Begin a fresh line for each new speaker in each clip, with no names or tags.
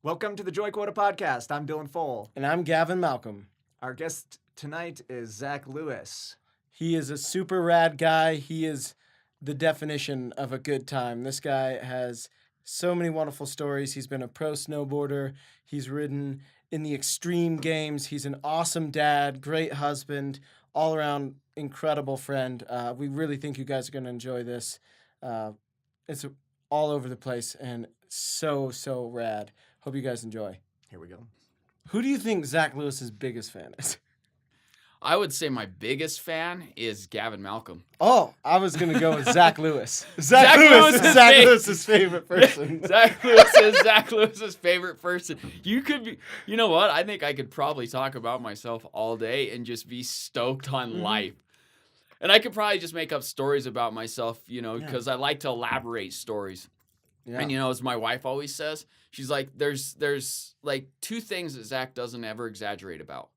Welcome to the Joy Quota podcast. I'm Dylan Fole.
And I'm Gavin Malcolm.
Our guest tonight is Zach Lewis.
He is a super rad guy. He is the definition of a good time. This guy has so many wonderful stories. He's been a pro snowboarder. He's ridden in the extreme games. He's an awesome dad, great husband, all around incredible friend. We really think you guys are going to enjoy this. It's all over the place and so rad. Hope you guys enjoy.
Here we go.
Who do you think Zach Lewis's biggest fan is?
I would say my biggest fan is Gavin Malcolm.
Oh, I was going to go with Zach Lewis.
Zach Lewis is
Zach Lewis's favorite person.
Zach Lewis's favorite person. You could be, you know what? I think I could probably talk about myself all day and just be stoked on life. And I could probably just make up stories about myself, because I like to elaborate stories. Yeah. And, as my wife always says, she's like, there's like two things that Zach doesn't ever exaggerate about.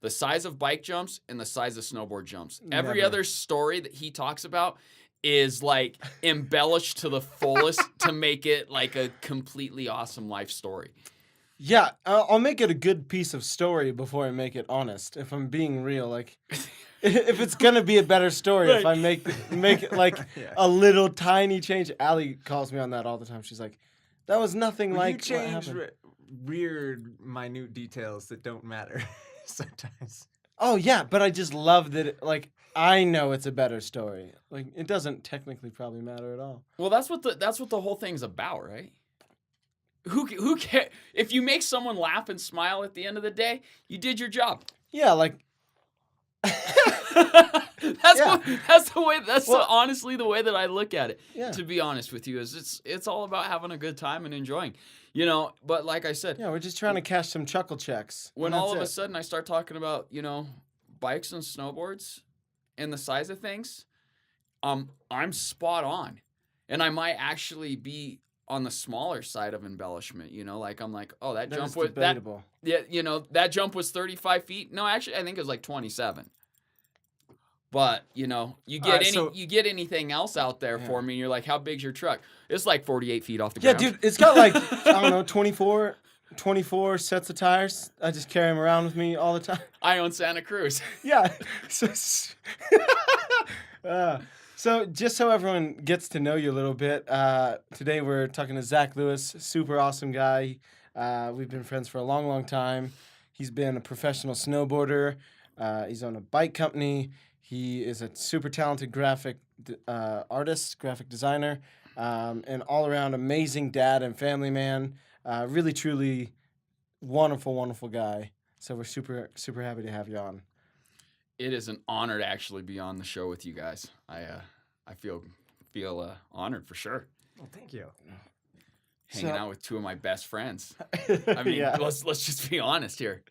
The size of bike jumps and the size of snowboard jumps.
Never.
Every other story that he talks about is like embellished to the fullest to make it like a completely awesome life story.
Yeah, I'll make it a good piece of story before I make it honest. If I'm being real, like, if it's gonna be a better story, if I make it like a little tiny change. Allie calls me on that all the time. She's like, "That was nothing like
you change
what happened."
Weird, minute details that don't matter sometimes.
Oh yeah, but I just love that. I know it's a better story. Like, it doesn't technically probably matter at all.
Well, that's what the whole thing's about, right? Who cares if you make someone laugh and smile at the end of the day? You did your job.
Yeah, like.
Honestly the way that I look at it.
Yeah.
To be honest with you, is it's all about having a good time and enjoying. But like I said,
yeah, we're just trying to cash some chuckle checks.
When all of a sudden I start talking about, bikes and snowboards and the size of things, I'm spot on. And I might actually be on the smaller side of embellishment, I'm like, oh, that jump was
debatable.
That jump was 35 feet. No, actually, I think it was like 27. But you get anything else out there for me, and you're like, how big's your truck? It's like 48 feet off the ground.
Yeah, dude, it's got like 24 sets of tires. I just carry them around with me all the time.
I own Santa Cruz.
Yeah. So just so everyone gets to know you a little bit, today we're talking to Zach Lewis, super awesome guy. We've been friends for a long, long time. He's been a professional snowboarder. He's owned a bike company. He is a super talented graphic artist, graphic designer, and all-around amazing dad and family man. Really, truly wonderful, wonderful guy. So we're super, super happy to have you on.
It is an honor to actually be on the show with you guys. I feel honored for sure.
Well, thank you.
Hanging out with two of my best friends. I mean, let's just be honest here.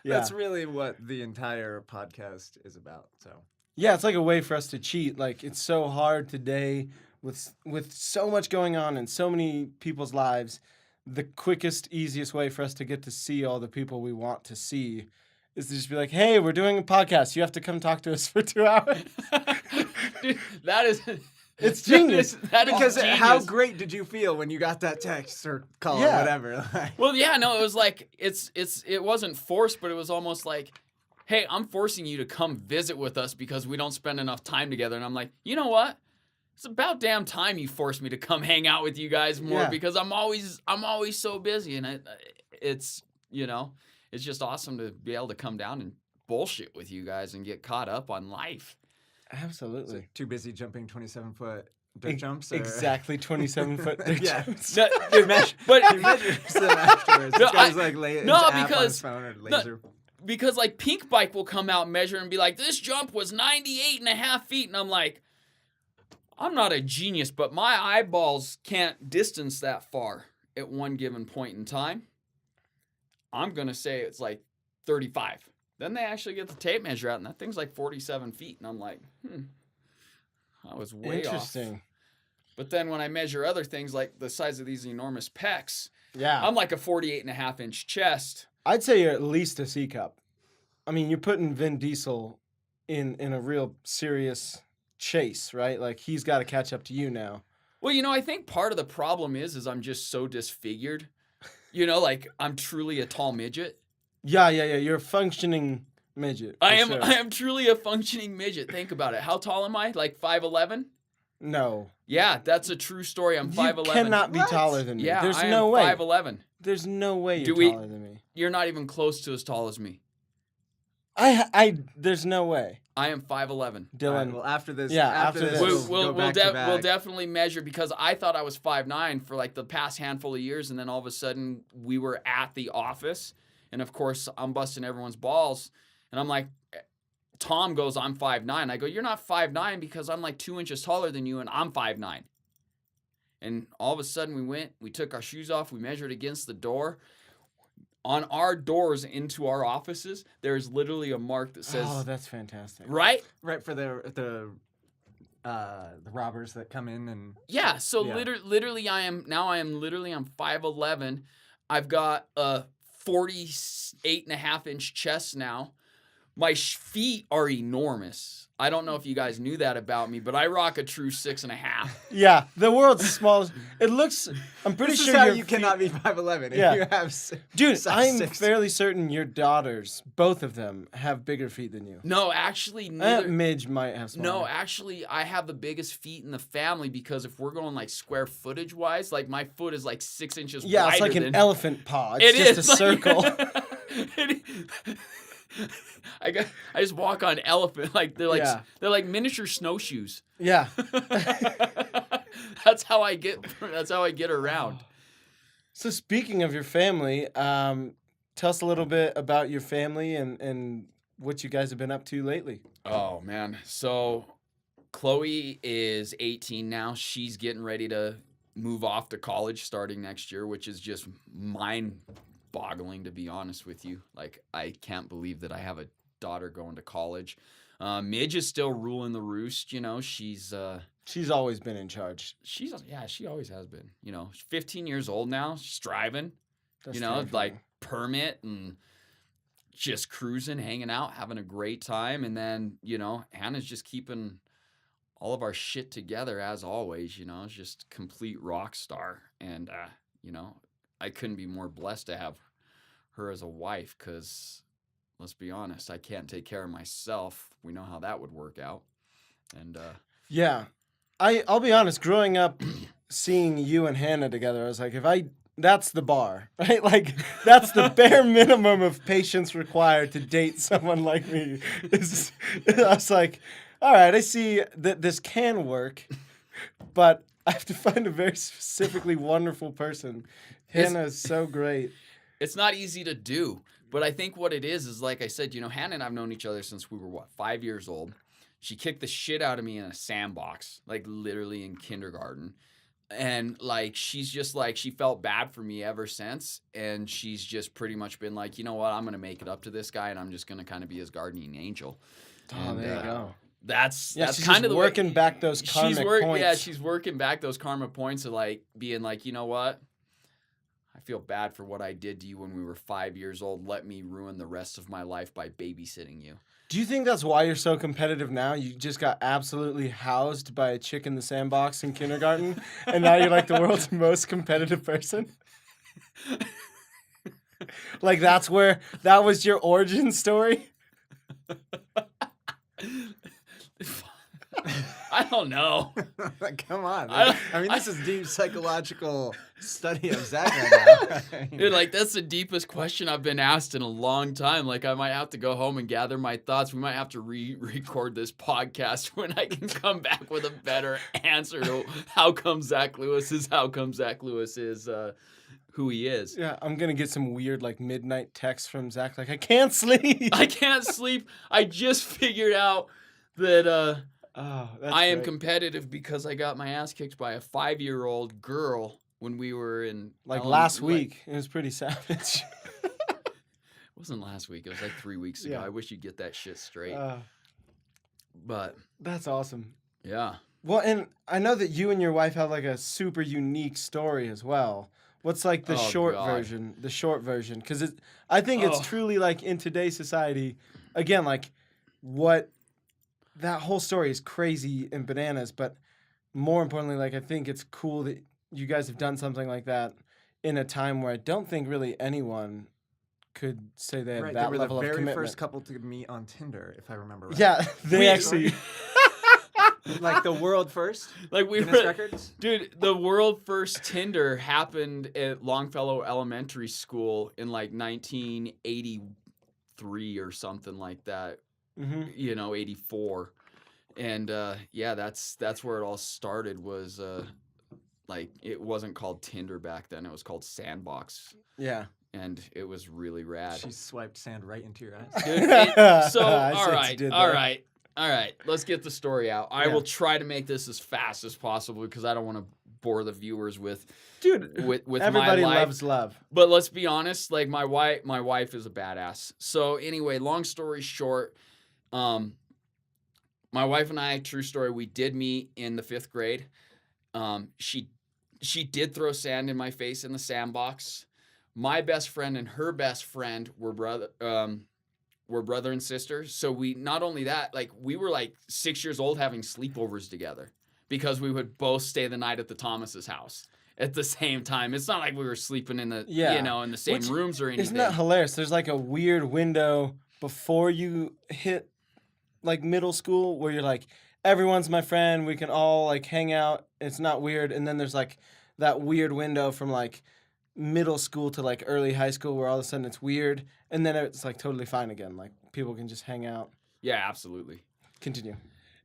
Yeah. That's really what the entire podcast is about. So
yeah, it's like a way for us to cheat. Like, it's so hard today with so much going on in so many people's lives. The quickest, easiest way for us to get to see all the people we want to see is to just be like, hey, we're doing a podcast. You have to come talk to us for 2 hours.
Dude, that is...
It's genius.
Because how great did you feel when you got that text or call or whatever?
Well, yeah, no, it was like, it wasn't forced, but it was almost like, hey, I'm forcing you to come visit with us because we don't spend enough time together. And I'm like, you know what? It's about damn time you forced me to come hang out with you guys more because I'm always so busy. And it's just awesome to be able to come down and bullshit with you guys and get caught up on life.
Absolutely.
So too busy jumping 27-foot dirt jumps? Or?
Exactly, 27-foot dirt jumps.
But he measures them afterwards.
Because like Pink Bike will come out and measure and be like, this jump was 98.5 feet. And I'm like, I'm not a genius, but my eyeballs can't distance that far at one given point in time. I'm going to say it's like 35. Then they actually get the tape measure out, and that thing's like 47 feet. And I'm like, I was way
Interesting.
off. But then when I measure other things like the size of these enormous pecs,
yeah,
I'm like a 48.5-inch chest.
I'd say you're at least a C cup. I mean, you're putting Vin Diesel in a real serious chase, right? Like, he's got to catch up to you now.
Well, I think part of the problem is I'm just so disfigured You know, like I'm truly a tall midget.
Yeah. You're a functioning midget.
I
for
am.
sure.
I am truly a functioning midget. Think about it. How tall am I? Like 5'11"?
No.
Yeah, that's a true story. I'm 5'11".
You cannot be
What?
taller than me.
Yeah,
There's
I
no
am
way.
5'11".
There's no way you're
Do we-
taller than me.
You're not even close to as tall as me.
There's no way.
I am 5'11".
All right,
Dylan.
well, after this,
Yeah,
after
after
this,
this.
we'll go back to back.
We'll definitely measure because I thought I was 5'9" for like the past handful of years, and then all of a sudden we were at the office, and of course I'm busting everyone's balls, and I'm like, Tom goes, I'm 5'9". I go, you're not 5'9" because I'm like 2 inches taller than you, and I'm 5'9". And all of a sudden we took our shoes off, we measured against the door. On our doors into our offices, there's literally a mark that says,
Oh, that's fantastic.
right?
Right for the robbers that come in and
Yeah, so
Yeah.
literally I'm 5'11". I've got a 48.5-inch chest now. My feet are enormous. I don't know if you guys knew that about me, but I rock a true 6.5.
Yeah, the world's smallest. It looks. I'm pretty
this
sure
is how
your
you
feet-
cannot be 5'11". If
Yeah.
you have
Dude,
size
I'm
6.
fairly certain your daughters, both of them, have bigger feet than you.
No, actually, neither.
Midge might have smaller.
No, actually, I have the biggest feet in the family because if we're going like square footage wise, like my foot is like 6 inches
Yeah,
wider
it's like an
than...
elephant paw.
It
It's just
is
a
like-
circle.
I just walk on elephant like they're
Yeah.
like miniature snowshoes.
Yeah.
That's how I get around.
So speaking of your family, tell us a little bit about your family and what you guys have been up to lately.
Oh man. So Chloe is 18 now. She's getting ready to move off to college starting next year, which is just mind-boggling to be honest with you. Like I can't believe that I have a daughter going to college. Midge is still ruling the roost, you know. She's
always been in charge.
she always has been. You know, she's 15 years old now. She's driving.
That's
You know,
terrifying.
like permit and just cruising, hanging out, having a great time. And then, you know, Hannah's just keeping all of our shit together as always, you know, it's just complete rock star. And, you know, I couldn't be more blessed to have her as a wife because let's be honest, I can't take care of myself. We know how that would work out. And,
Yeah. I'll be honest, growing up, seeing you and Hannah together, I was like, that's the bar, right? Like, that's the bare minimum of patience required to date someone like me. I was like, all right, I see that this can work, but I have to find a very specifically wonderful person. Hannah is so great.
it's not easy to do, but I think what it is like I said, you know, Hannah and I've known each other since we were 5 years old. She kicked the shit out of me in a sandbox, like literally in kindergarten. And like she's just like she felt bad for me ever since, and she's just pretty much been like, you know what, I'm gonna make it up to this guy, and I'm just gonna kind of be his guardian angel.
Oh,
And,
there you go.
That's
Yeah,
that's
she's
kind
just
of the
working
way,
back those karmic points.
Yeah, she's working back those karma points of like being like, you know what, I feel bad for what I did to you when we were 5 years old. Let me ruin the rest of my life by babysitting you.
Do you think that's why you're so competitive now? You just got absolutely housed by a chick in the sandbox in kindergarten, and now you're like the world's most competitive person? Like that was your origin story?
I don't know.
Come on.
I-
I mean, this is deep psychological study of Zach right now.
Dude, like that's the deepest question I've been asked in a long time. Like I might have to go home and gather my thoughts. We might have to re-record this podcast when I can come back with a better answer to how come Zach Lewis is who he is.
Yeah, I'm gonna get some weird like midnight text from Zach like, I can't sleep.
I can't sleep. I just figured out that
Oh, that's
I am
great.
competitive because I got my ass kicked by a 5-year-old girl when we were in
Like last week. It was pretty savage.
It wasn't last week. It was like 3 weeks ago.
Yeah.
I wish you'd get that shit straight. But
That's awesome.
yeah.
Well, and I know that you and your wife have like a super unique story as well. What's like the
Oh,
short
God.
version? The short version, because I think it's
Oh.
truly like in today's society, again, like what that whole story is crazy and bananas. But more importantly, like I think it's cool that you guys have done something like that in a time where I don't think really anyone could say they had
Right,
that
they were the
level of
very
commitment.
first couple to meet on Tinder, if I remember right.
Yeah, they
We-
actually.
Like the world first.
Like we
Guinness
were,
records.
dude. The world first Tinder happened at Longfellow Elementary School in like 1983 or something like that.
Mhm.
84, and yeah, that's where it all started. Was like it wasn't called Tinder back then; it was called Sandbox,
Yeah.
and it was really rad.
She swiped sand right into your eyes.
Dude, so
I
all
sense
right,
you did
all
there.
right, all right. Let's get the story out. I
Yeah.
will try to make this as fast as possible because I don't want to bore the viewers with
Dude,
with
everybody
my life.
loves love.
But let's be honest, like my wife is a badass. So anyway, long story short, my wife and I, true story, we did meet in the 5th grade. She did throw sand in my face in the sandbox. My best friend and her best friend were brother and sister. So we not only that, like we were like 6 years old having sleepovers together because we would both stay the night at the Thomas's house at the same time. It's not like we were sleeping in the in the same
Which-
rooms or anything.
Isn't that hilarious? There's like a weird window before you hit like middle school where you're like, everyone's my friend, we can all like hang out. It's not weird. And then there's like that weird window from like middle school to like early high school where all of a sudden it's weird. And then it's like totally fine again. Like people can just hang out.
Yeah, absolutely.
Continue.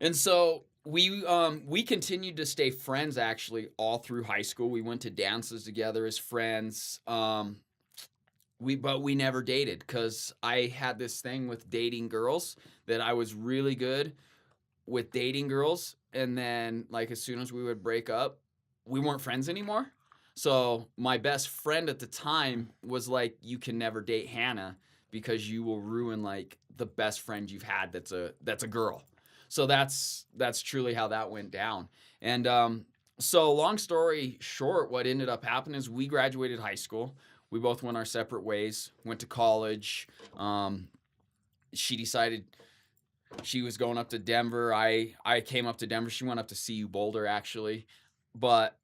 And so we continued to stay friends actually all through high school. We went to dances together as friends. But we never dated because I had this thing with dating girls that I was really good with dating girls, and then like as soon as we would break up, we weren't friends anymore. So my best friend at the time was like, "You can never date Hannah because you will ruin like the best friend you've had that's a girl." So that's truly how that went down. And so long story short, what ended up happening is we graduated high school. We both went our separate ways, went to college. She decided she was going up to Denver. I came up to Denver. She went up to CU Boulder, actually. But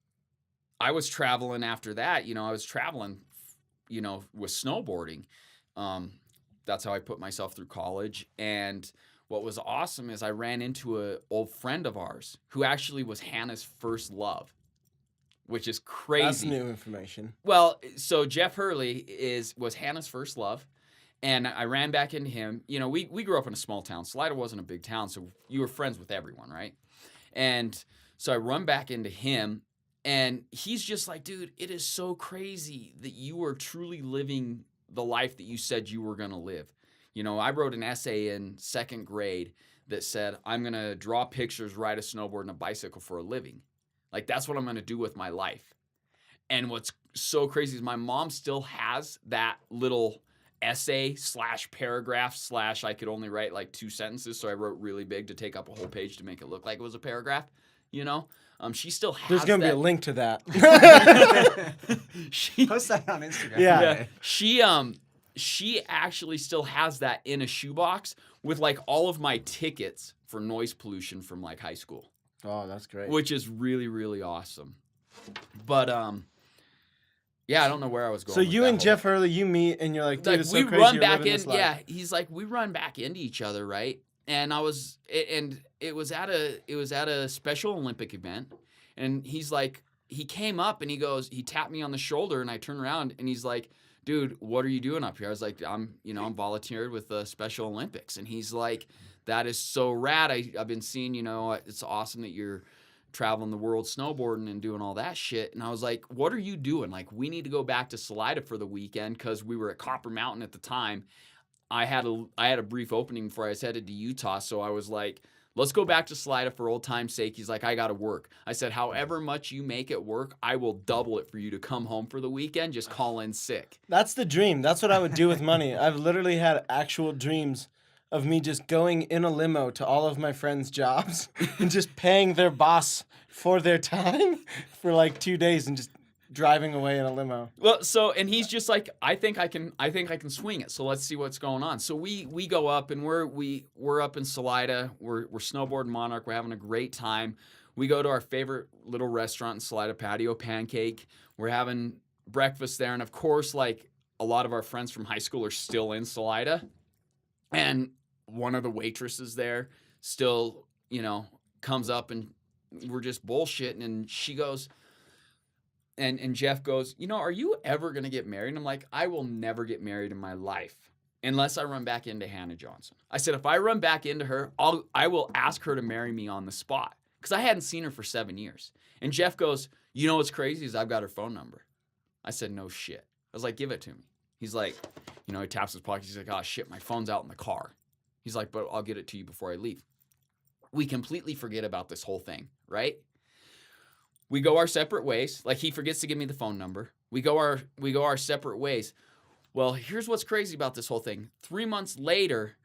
I was traveling after that. I was traveling, with snowboarding. That's how I put myself through college. And what was awesome is I ran into an old friend of ours who actually was Hannah's first love, which is crazy.
That's new information.
Well, so Jeff Hurley was Hannah's first love, and I ran back into him. We grew up in a small town. Salida wasn't a big town, so you were friends with everyone, right? And so I run back into him, and he's just like, dude, it is so crazy that you are truly living the life that you said you were going to live. I wrote an essay in 2nd grade that said, I'm going to draw pictures, ride a snowboard, and a bicycle for a living. Like, that's what I'm going to do with my life. And what's so crazy is my mom still has that little essay / paragraph / I could only write like 2 sentences. So I wrote really big to take up a whole page to make it look like it was a paragraph, She still has
There's going to be a
that.
link to that.
Post that on Instagram.
Yeah.
She actually still has that in a shoebox with like all of my tickets for noise pollution from like high school.
Oh, that's great.
Which is really, really awesome. But yeah, I don't know where I was going.
So
with
you
that
and
whole-
Jeff Hurley, you meet and you're like, dude,
like
it's
we
so crazy
run
you're
back
living
in.
this life.
Yeah, he's like, we run back into each other, right? And it was at a Special Olympic event, and he's like, he came up and he tapped me on the shoulder, and I turned around and he's like, dude, what are you doing up here? I was like, I'm volunteered with the Special Olympics. And he's like, that is so rad. I've been seeing, it's awesome that you're traveling the world snowboarding and doing all that shit. And I was like, what are you doing? Like, we need to go back to Salida for the weekend because we were at Copper Mountain at the time. I had a brief opening before I was headed to Utah. So I was like, let's go back to Salida for old time's sake. He's like, I got to work. I said, however much you make at work, I will double it for you to come home for the weekend. Just call in sick.
That's the dream. That's what I would do with money. I've literally had actual dreams of me just going in a limo to all of my friends' jobs and just paying their boss for their time for like 2 days and just driving away in a limo.
Well, and he's just like, I think I can swing it. So let's see what's going on. So we go up and we're up in Salida. We're snowboarding Monarch. We're having a great time. We go to our favorite little restaurant in Salida, Patio Pancake. We're having breakfast there. And of course, like a lot of our friends from high school are still in Salida. And one of the waitresses there still, comes up and we're just bullshitting. And she goes, and Jeff goes, are you ever going to get married? And I'm like, I will never get married in my life unless I run back into Hannah Johnson. I said, if I run back into her, I will ask her to marry me on the spot. Because I hadn't seen her for 7 years. And Jeff goes, what's crazy is I've got her phone number. I said, no shit. I was like, give it to me. He's like, he taps his pocket. He's like, oh shit, my phone's out in the car. He's like, but I'll get it to you before I leave. We completely forget about this whole thing, right? We go our separate ways. Like, he forgets to give me the phone number. We go our separate ways. Well, here's what's crazy about this whole thing. 3 months later,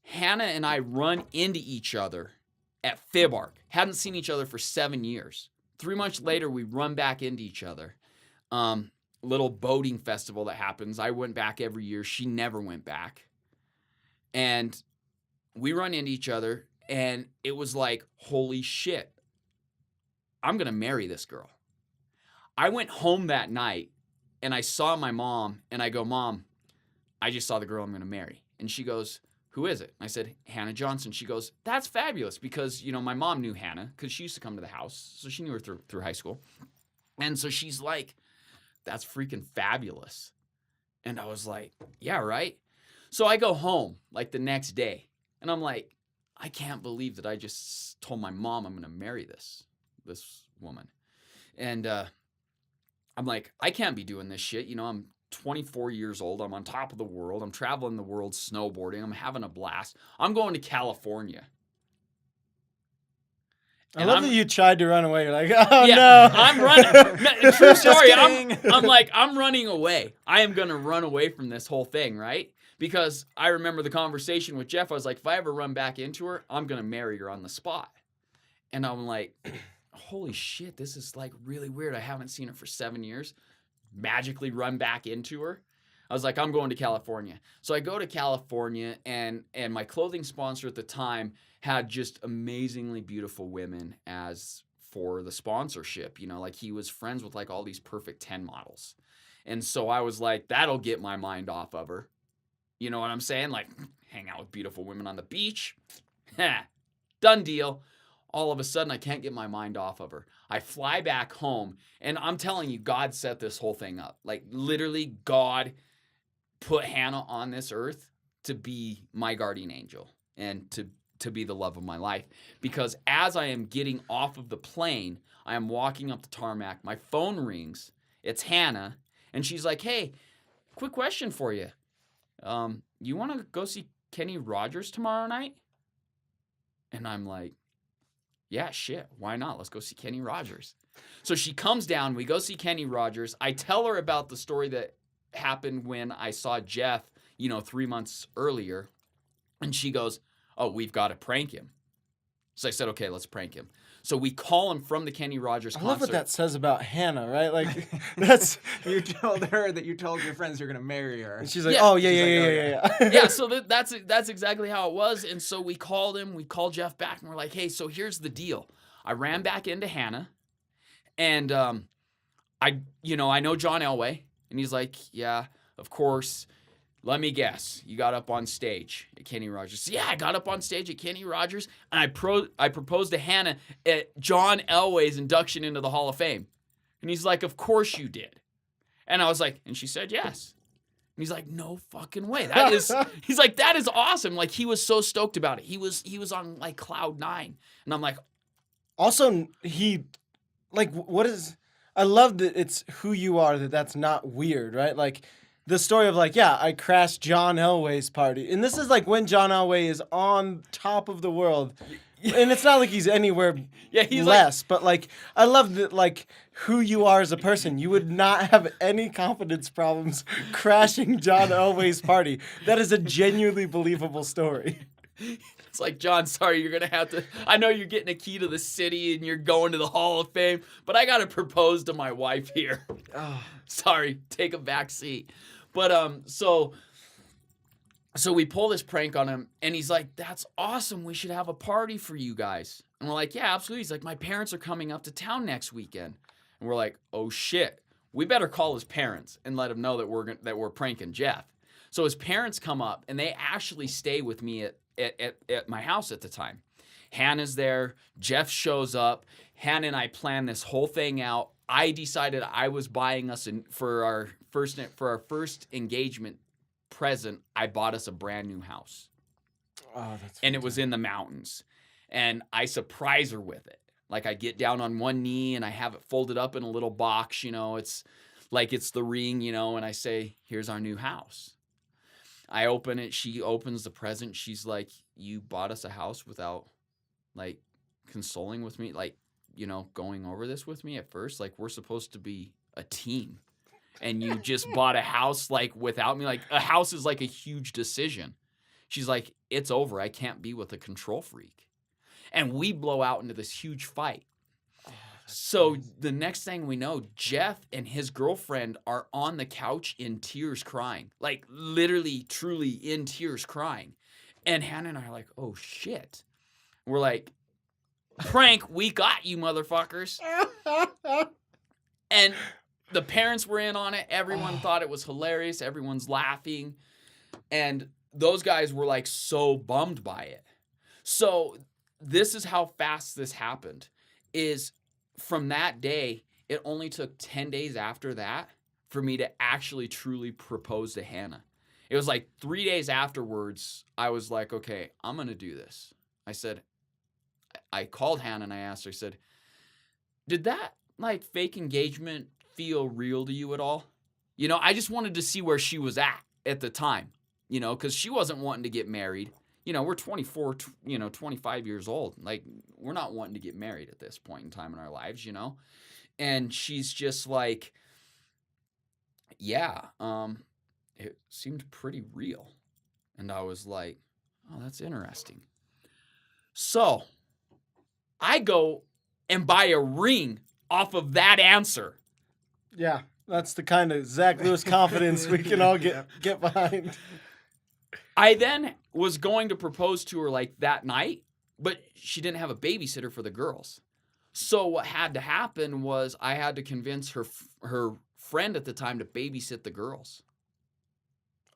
Hannah and I run into each other at Fibark. Hadn't seen each other for 7 years. 3 months later, we run back into each other. Little boating festival that happens. I went back every year. She never went back. And we run into each other, and it was like, holy shit. I'm going to marry this girl. I went home that night, and I saw my mom, and I go, Mom, I just saw the girl I'm going to marry. And she goes, who is it? And I said, Hannah Johnson. She goes, that's fabulous because, my mom knew Hannah because she used to come to the house. So she knew her through high school. And so she's like, that's freaking fabulous. And I was like, yeah, right? So I go home like the next day and I'm like, I can't believe that I just told my mom I'm going to marry this woman. And I'm like, I can't be doing this shit. I'm 24 years old. I'm on top of the world. I'm traveling the world snowboarding. I'm having a blast. I'm going to California.
I love that you tried to run away. You're like, oh
yeah,
no.
I'm running. True story. I'm running away. I am going to run away from this whole thing, right? Because I remember the conversation with Jeff. I was like, if I ever run back into her, I'm going to marry her on the spot. And I'm like, holy shit, this is like really weird. I haven't seen her for 7 years. Magically run back into her. I was like, I'm going to California. So I go to California, and my clothing sponsor at the time had just amazingly beautiful women as for the sponsorship. Like he was friends with like all these perfect 10 models. And so I was like, that'll get my mind off of her. You know what I'm saying? Like, hang out with beautiful women on the beach. Done deal. All of a sudden, I can't get my mind off of her. I fly back home, and I'm telling you, God set this whole thing up. Like, literally, God put Hannah on this earth to be my guardian angel and to be the love of my life. Because as I am getting off of the plane, I am walking up the tarmac. My phone rings. It's Hannah, and she's like, hey, quick question for you. You want to go see Kenny Rogers tomorrow night? And I'm like, yeah, shit. Why not? Let's go see Kenny Rogers. So she comes down. We go see Kenny Rogers. I tell her about the story that happened when I saw Jeff, 3 months earlier. And she goes, oh, we've got to prank him. So I said, okay, let's prank him. So we call him from the Kenny Rogers concert.
I love what that says about Hannah, right? Like, that's...
You told her that you told your friends you're going to marry her.
And she's like, oh, yeah.
Yeah, so that's exactly how it was. And so we called him. We called Jeff back, and we're like, hey, so here's the deal. I ran back into Hannah, and I know John Elway. And he's like, yeah, of course. Let me guess. You got up on stage at Kenny Rogers. Yeah, I got up on stage at Kenny Rogers, and I proposed to Hannah at John Elway's induction into the Hall of Fame. And he's like, of course you did. And I was like, and she said yes. And he's like, no fucking way. He's like, that is awesome. Like, he was so stoked about it. He was on like cloud 9. And I'm like,
also, I love that it's who you are, that's not weird, right? Like, the story of like, yeah, I crashed John Elway's party. And this is like when John Elway is on top of the world. And it's not like he's anywhere
he's
less, but like, I love that, like, who you are as a person. You would not have any confidence problems crashing John Elway's party. That is a genuinely believable story.
It's like, John, sorry, you're going to have to, I know you're getting a key to the city and you're going to the Hall of Fame, but I got to propose to my wife here. Oh, sorry, take a back seat. But, so we pull this prank on him, and he's like, that's awesome. We should have a party for you guys. And we're like, yeah, absolutely. He's like, my parents are coming up to town next weekend. And we're like, oh, shit. we better call his parents and let him know that we're pranking Jeff. So his parents come up, and they actually stay with me at my house at the time. Hannah's there. Jeff shows up. Hannah and I planned this whole thing out. I decided I was buying us for our first engagement present. I bought us a brand new house.
Oh, that's
and it was in the mountains. And I surprise her with it. Like, I get down on one knee and I have it folded up in a little box, it's like it's the ring, and I say, here's our new house. I open it. She opens the present. She's like, you bought us a house without, like, consoling with me, like, going over this with me at first. Like, we're supposed to be a team. And you just bought a house, like, without me. Like, a house is like a huge decision. She's like, it's over. I can't be with a control freak. And we blow out into this huge fight. So the next thing we know, Jeff and his girlfriend are on the couch in tears crying. Like, literally, truly in tears crying. And Hannah and I are like, oh, shit. We're like, prank, we got you, motherfuckers. And the parents were in on it. Everyone thought it was hilarious. Everyone's laughing. And those guys were, like, so bummed by it. So this is how fast this happened, is from that day, it only took 10 days after that for me to actually truly propose to Hannah. It was like 3 days afterwards, I was like, okay, I'm going to do this. I called Hannah and I asked her, I said, did that, like, fake engagement feel real to you at all? I just wanted to see where she was at the time, because she wasn't wanting to get married. We're 24, 25 years old. Like, we're not wanting to get married at this point in time in our lives, And she's just like, yeah, it seemed pretty real. And I was like, oh, that's interesting. So I go and buy a ring off of that answer.
Yeah, that's the kind of Zach Lewis confidence we can all get behind.
I then was going to propose to her, like, that night, but she didn't have a babysitter for the girls. So what had to happen was I had to convince her friend at the time to babysit the girls.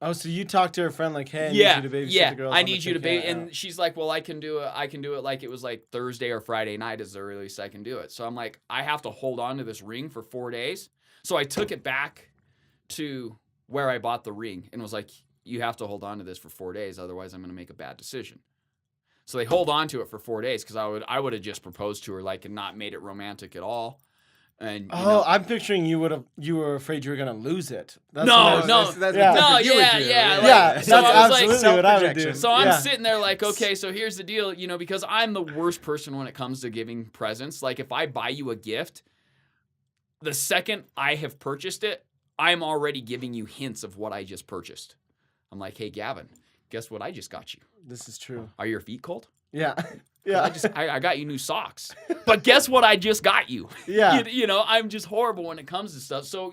Oh, so you talked to her friend like, hey, I need you to babysit the girls.
I need you to babysit. And she's like, well, I can do it like it was like Thursday or Friday night is the earliest I can do it. So I'm like, I have to hold on to this ring for 4 days. So I took it back to where I bought the ring and was like, you have to hold on to this for 4 days, otherwise I'm going to make a bad decision. So they hold on to it for 4 days because I would have just proposed to her, like, and not made it romantic at all. And
I'm picturing you were afraid you were gonna lose it.
That's
that's
that's
absolutely what I would do.
So I'm sitting there like, okay, so here's the deal, because I'm the worst person when it comes to giving presents. Like, if I buy you a gift, the second I have purchased it, I'm already giving you hints of what I just purchased. I'm like, hey, Gavin, guess what I just got you?
This is true.
Are your feet cold?
Yeah. Yeah.
I got you new socks. But guess what I just got you?
Yeah.
I'm just horrible when it comes to stuff. So,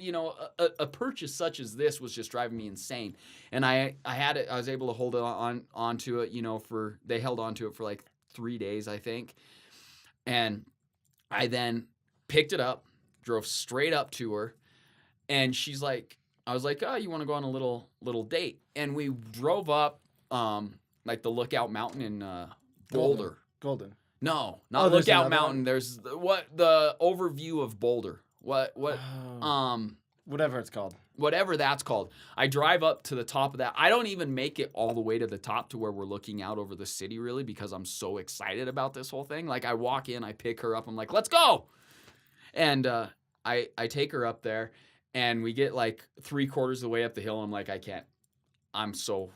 a purchase such as this was just driving me insane. And I was able to hold onto it, they held onto it for like 3 days, I think. And I then picked it up, drove straight up to her, and she's like, I was like, oh, you want to go on a little date? And we drove up, like the Lookout Mountain in Boulder.
Golden.
No, not Lookout Mountain. There's the overview of Boulder.
Whatever it's called.
Whatever that's called. I drive up to the top of that. I don't even make it all the way to the top to where we're looking out over the city, really, because I'm so excited about this whole thing. Like, I walk in, I pick her up, I'm like, let's go. And I take her up there, and we get like 3/4 of the way up the hill. And I'm like, I can't. I'm so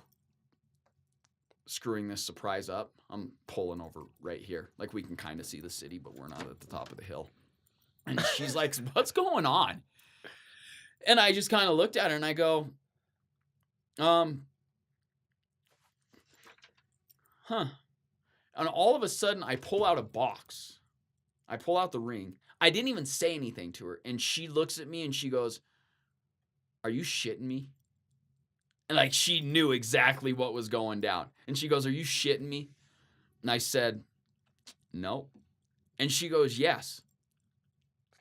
screwing this surprise up. I'm pulling over right here. Like, we can kind of see the city, but we're not at the top of the hill. And she's like, what's going on? And I just kind of looked at her and I go, And all of a sudden, I pull out a box. I pull out the ring. I didn't even say anything to her. And she looks at me and she goes, are you shitting me? And, like, she knew exactly what was going down. And she goes, are you shitting me? And I said, no. And she goes, yes.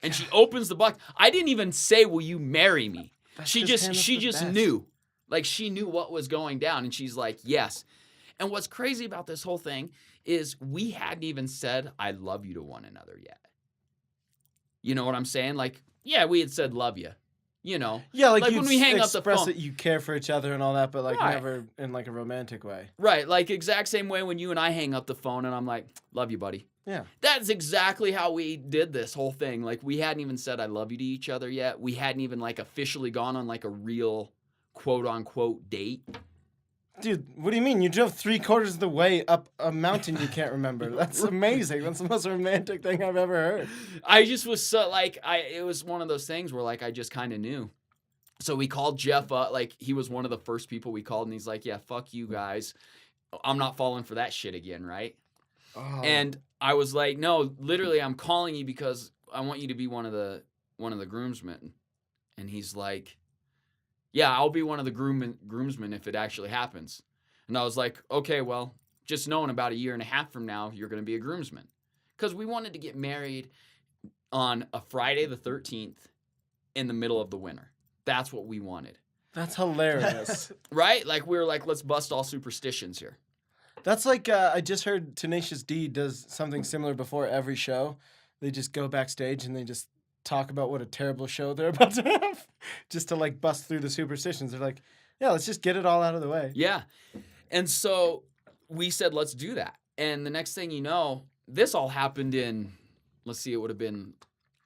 And she opens the box. I didn't even say, "Will you marry me?" She just knew. Like, she knew what was going down, and she's like, "Yes." And what's crazy about this whole thing is we hadn't even said "I love you" to one another yet. You know what I'm saying? Like, yeah, we had said "love you." You know,
yeah, like
when we hang up the
express
phone,
that you care for each other and all that, but like
Right.
never in like a romantic way.
Right, like exact same way when you and I hang up the phone and I'm like, "Love you, buddy."
Yeah.
That's exactly how we did this whole thing. Like, we hadn't even said "I love you" to each other yet. We hadn't even like officially gone on like a real quote unquote date.
Dude, what do you mean? You drove 3/4 of the way up a mountain you can't remember. That's amazing. That's the most romantic thing I've ever heard.
I just was so like, it was one of those things where like I just kind of knew. So we called Jeff up. Like, he was one of the first people we called, and he's like, "Yeah, fuck you guys. I'm not falling for that shit again, right?"
Oh.
And I was like, "No, literally, I'm calling you because I want you to be one of the groomsmen." And he's like, "Yeah, I'll be one of the groomsmen if it actually happens." And I was like, "Okay, well, just know in about a year and a half from now, you're going to be a groomsman." Because we wanted to get married on a Friday the 13th in the middle of the winter. That's what we wanted.
That's hilarious.
Right? Like, we were like, let's bust all superstitions here.
That's like, I just heard Tenacious D does something similar before every show. They just go backstage and they just talk about what a terrible show they're about to have just to like bust through the superstitions. They're like, yeah, let's just get it all out of the way.
Yeah. And so we said, let's do that. And the next thing you know, this all happened in, let's see, it would have been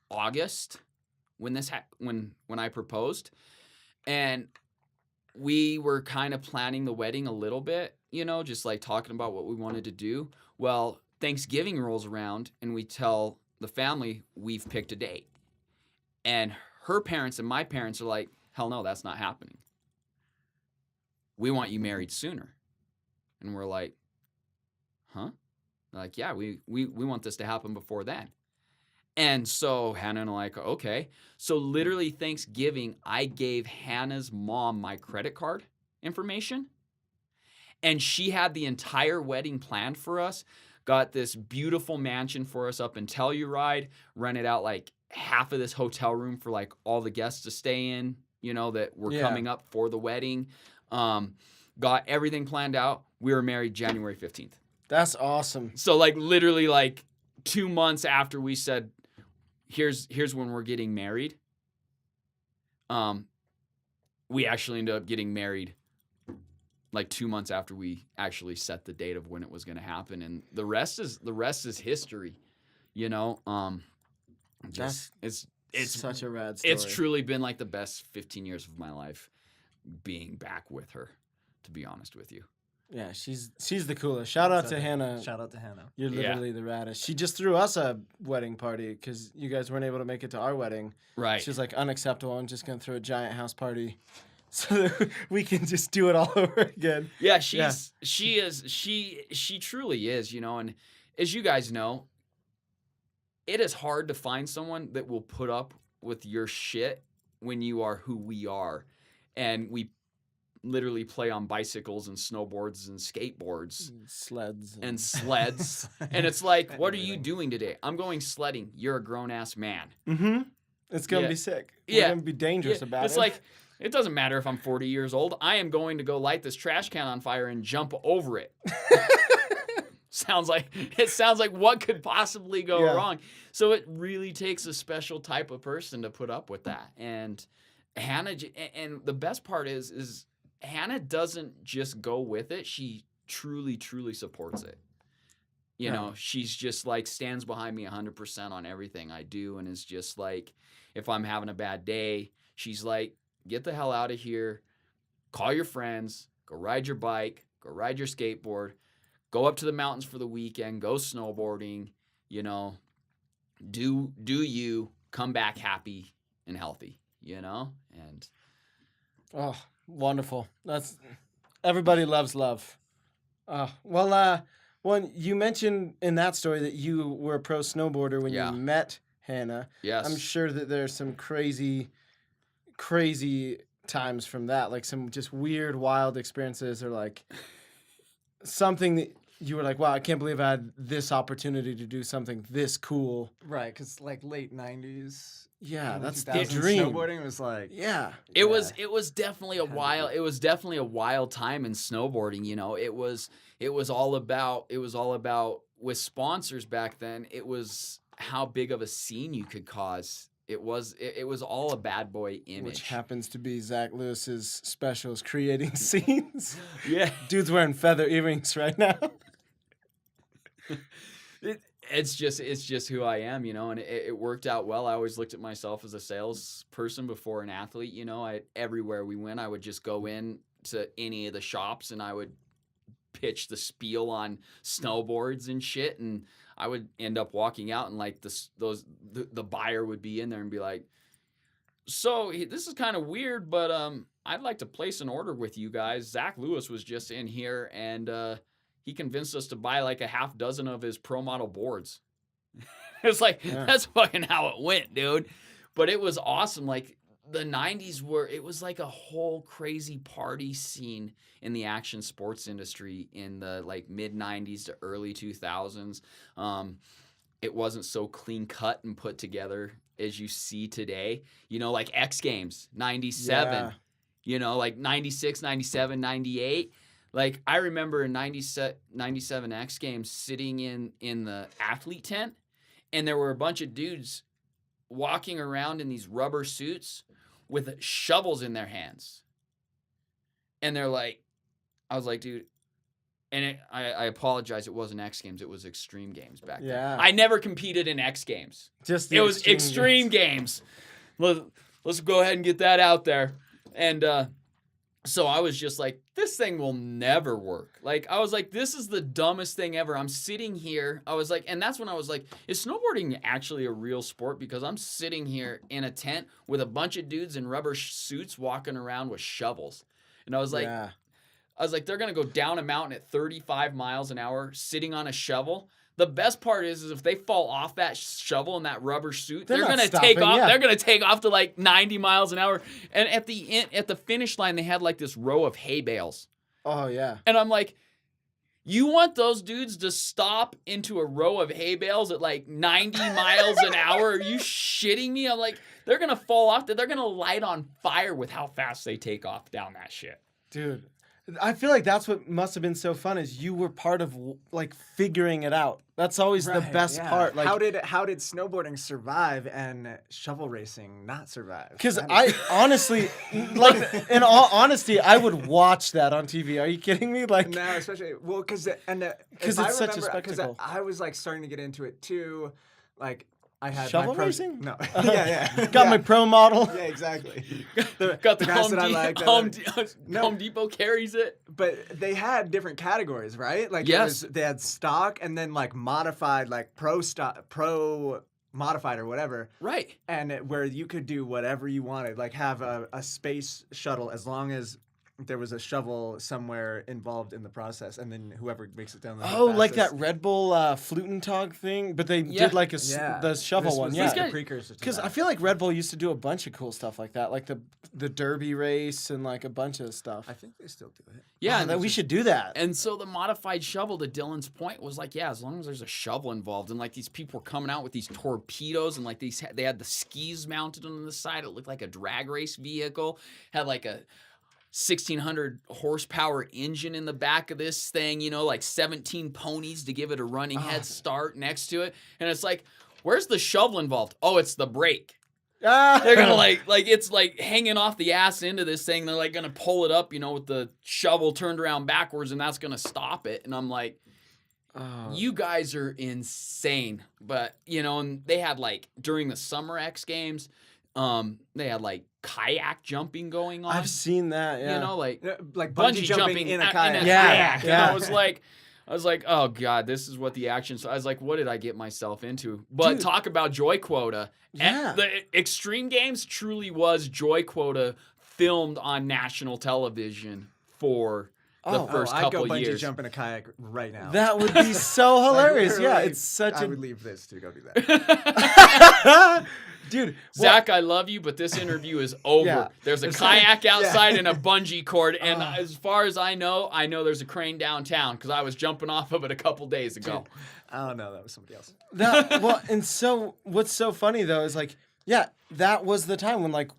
August when this when I proposed. And we were kind of planning the wedding a little bit, you know, just like talking about what we wanted to do. Well, Thanksgiving rolls around and we tell the family we've picked a date. And her parents and my parents are like, "Hell no, that's not happening. We want you married sooner." And we're like, "Huh?" They're like, "Yeah, we want this to happen before then." And so Hannah and I are like, okay. So literally Thanksgiving, I gave Hannah's mom my credit card information. And she had the entire wedding planned for us. Got this beautiful mansion for us up in Telluride. Rented out like half of this hotel room for like all the guests to stay in, you know, that were coming up for the wedding. Got everything planned out. We were married January 15th.
That's awesome.
So like literally like 2 months after we said, here's when we're getting married. We actually ended up getting married like 2 months after we actually set the date of when it was going to happen, and the rest is history. You know, it's
such a rad story.
It's truly been like the best 15 years of my life being back with her, to be honest with you.
Yeah, she's the coolest. Shout out to Hannah.
Shout out to Hannah.
You're literally the raddest. She just threw us a wedding party because you guys weren't able to make it to our wedding.
Right.
She's like, unacceptable. I'm just going to throw a giant house party so that we can just do it all over again.
Yeah, she truly is, you know, and as you guys know, it is hard to find someone that will put up with your shit when you are who we are. And we literally play on bicycles and snowboards and skateboards.
Sleds.
And sleds. And it's like, what are you doing today? I'm going sledding. You're a grown-ass man.
Mm-hmm. It's going to be sick. We're going to be dangerous about it.
It's like, it doesn't matter if I'm 40 years old. I am going to go light this trash can on fire and jump over it. Sounds like what could possibly go wrong. So it really takes a special type of person to put up with that. And Hannah, and the best part is Hannah doesn't just go with it. She truly, truly supports it. You know, she's just like stands behind me 100% on everything I do. And is just like, if I'm having a bad day, she's like, get the hell out of here. Call your friends. Go ride your bike. Go ride your skateboard. Go up to the mountains for the weekend. Go snowboarding. You know, do you. Come back happy and healthy, you know? And
oh, wonderful. That's everybody loves love. Well, you mentioned in that story that you were a pro snowboarder when you met Hannah.
Yes.
I'm sure that there's some crazy times from that, like some just weird, wild experiences, or like something that you were like, wow, I can't believe I had this opportunity to do something this cool.
Right, because like late 90s.
Yeah,
early
that's the
2000s,
dream.
Snowboarding was like.
Yeah.
It was definitely a wild. It was definitely a wild time in snowboarding. You know, it was all about with sponsors back then. It was how big of a scene you could cause. It was all a bad boy image.
Which happens to be Zach Lewis's specials, creating scenes.
Yeah.
Dude's wearing feather earrings right now.
It's just who I am, you know, and it worked out well. I always looked at myself as a salesperson before an athlete, you know. Everywhere we went, I would just go in to any of the shops and I would pitch the spiel on snowboards and shit, and I would end up walking out and like the buyer would be in there and be like, so this is kind of weird, but I'd like to place an order with you guys. Zach Lewis was just in here and he convinced us to buy like a half dozen of his pro model boards. It's like, that's fucking how it went, dude. But it was awesome. Like the 90s it was like a whole crazy party scene in the action sports industry in the like mid 90s to early 2000s. It wasn't so clean cut and put together as you see today. You know, like X Games, 97, you know, like 96, 97, 98. Like, I remember in 97 X Games sitting in the athlete tent, and there were a bunch of dudes walking around in these rubber suits with shovels in their hands. And they're like, I was like, dude, and I apologize, it wasn't X Games, it was Extreme Games back then. I never competed in X Games. It was Extreme Games. Let's go ahead and get that out there. And so I was just like, this thing will never work. Like, I was like, this is the dumbest thing ever. I'm sitting here. I was like, and that's when I was like, is snowboarding actually a real sport? Because I'm sitting here in a tent with a bunch of dudes in rubber suits walking around with shovels. And I was like, they're going to go down a mountain at 35 miles an hour sitting on a shovel. The best part is if they fall off that shovel in that rubber suit, they're going to take off. Yeah. They're going to take off to like 90 miles an hour. And at the finish line, they had like this row of hay bales.
Oh yeah.
And I'm like, you want those dudes to stop into a row of hay bales at like 90 miles an hour? Are you shitting me? I'm like, they're going to fall off. They're going to light on fire with how fast they take off down that shit.
Dude, I feel like that's what must have been so fun is you were part of like figuring it out. That's always the best part. Like,
how did snowboarding survive and shovel racing not survive?
Because I honestly, like in all honesty, I would watch that on TV. Are you kidding me? Like,
no, especially because
it's such a spectacle.
I was like starting to get into it too, like. I had
shovel
my
racing?
No. yeah.
Got my pro model.
Yeah, exactly.
Got the Home Depot carries it.
But they had different categories, right? Like they had stock and then like modified, like pro modified or whatever.
Right.
And where you could do whatever you wanted, like have a space shuttle as long as there was a shovel somewhere involved in the process, and then whoever makes it down the fastest.
Like that Red Bull Flutentog thing, but they did like the shovel one.
Like the precursor to
because
that.
I feel like Red Bull used to do a bunch of cool stuff like that, like the Derby race and like a bunch of stuff.
I think they still do it.
Yeah,
we should do that.
And so the modified shovel, to Dylan's point, was like, yeah, as long as there's a shovel involved, and like these people were coming out with these torpedoes, and like they had the skis mounted on the side. It looked like a drag race vehicle. Had like a 1,600 horsepower engine in the back of this thing, you know, like 17 ponies to give it a running head start next to it. And it's like, where's the shovel involved? Oh, it's the brake. They're gonna like it's like hanging off the ass end of this thing. They're like gonna pull it up, you know, with the shovel turned around backwards, and that's gonna stop it. And I'm like, you guys are insane. But you know, and they had like during the summer X Games, they had like kayak jumping going on.
I've seen that. Yeah.
You know, like
bungee jumping in a kayak.
Yeah. And I was like, oh God, this is what the action. So I was like, what did I get myself into? But dude, talk about Joy Quota.
Yeah.
The Extreme Games truly was Joy Quota filmed on national television for the first couple
I'd go
years.
bungee jump in a kayak right now.
That would be so hilarious.
Like,
yeah, it's such
I would leave this to go do that.
Dude,
Zach, I love you, but this interview is over.
Yeah.
There's a kayak outside and a bungee cord, and as far as I know there's a crane downtown because I was jumping off of it a couple days ago.
I don't know. That was somebody else.
and so what's so funny though is like, yeah, that was the time when like,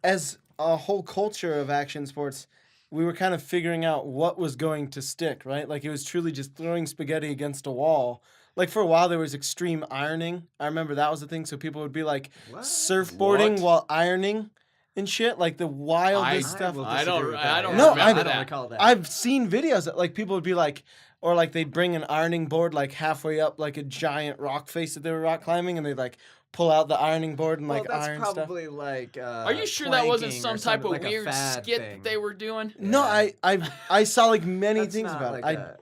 as a whole culture of action sports, we were kind of figuring out what was going to stick, right? Like it was truly just throwing spaghetti against a wall. Like for a while there was extreme ironing. I remember that was the thing. So people would be like surfboarding while ironing and shit. Like the wildest stuff.
I don't
No,
remember
I
that.
don't recall that.
I've seen videos that like people would be like, or like they'd bring an ironing board like halfway up like a giant rock face that they were rock climbing, and they'd like pull out the ironing board and like
that's
iron stuff.
probably like.
Are you sure that wasn't some type of
like
weird skit that they were doing?
No, I saw like many things about
like
it.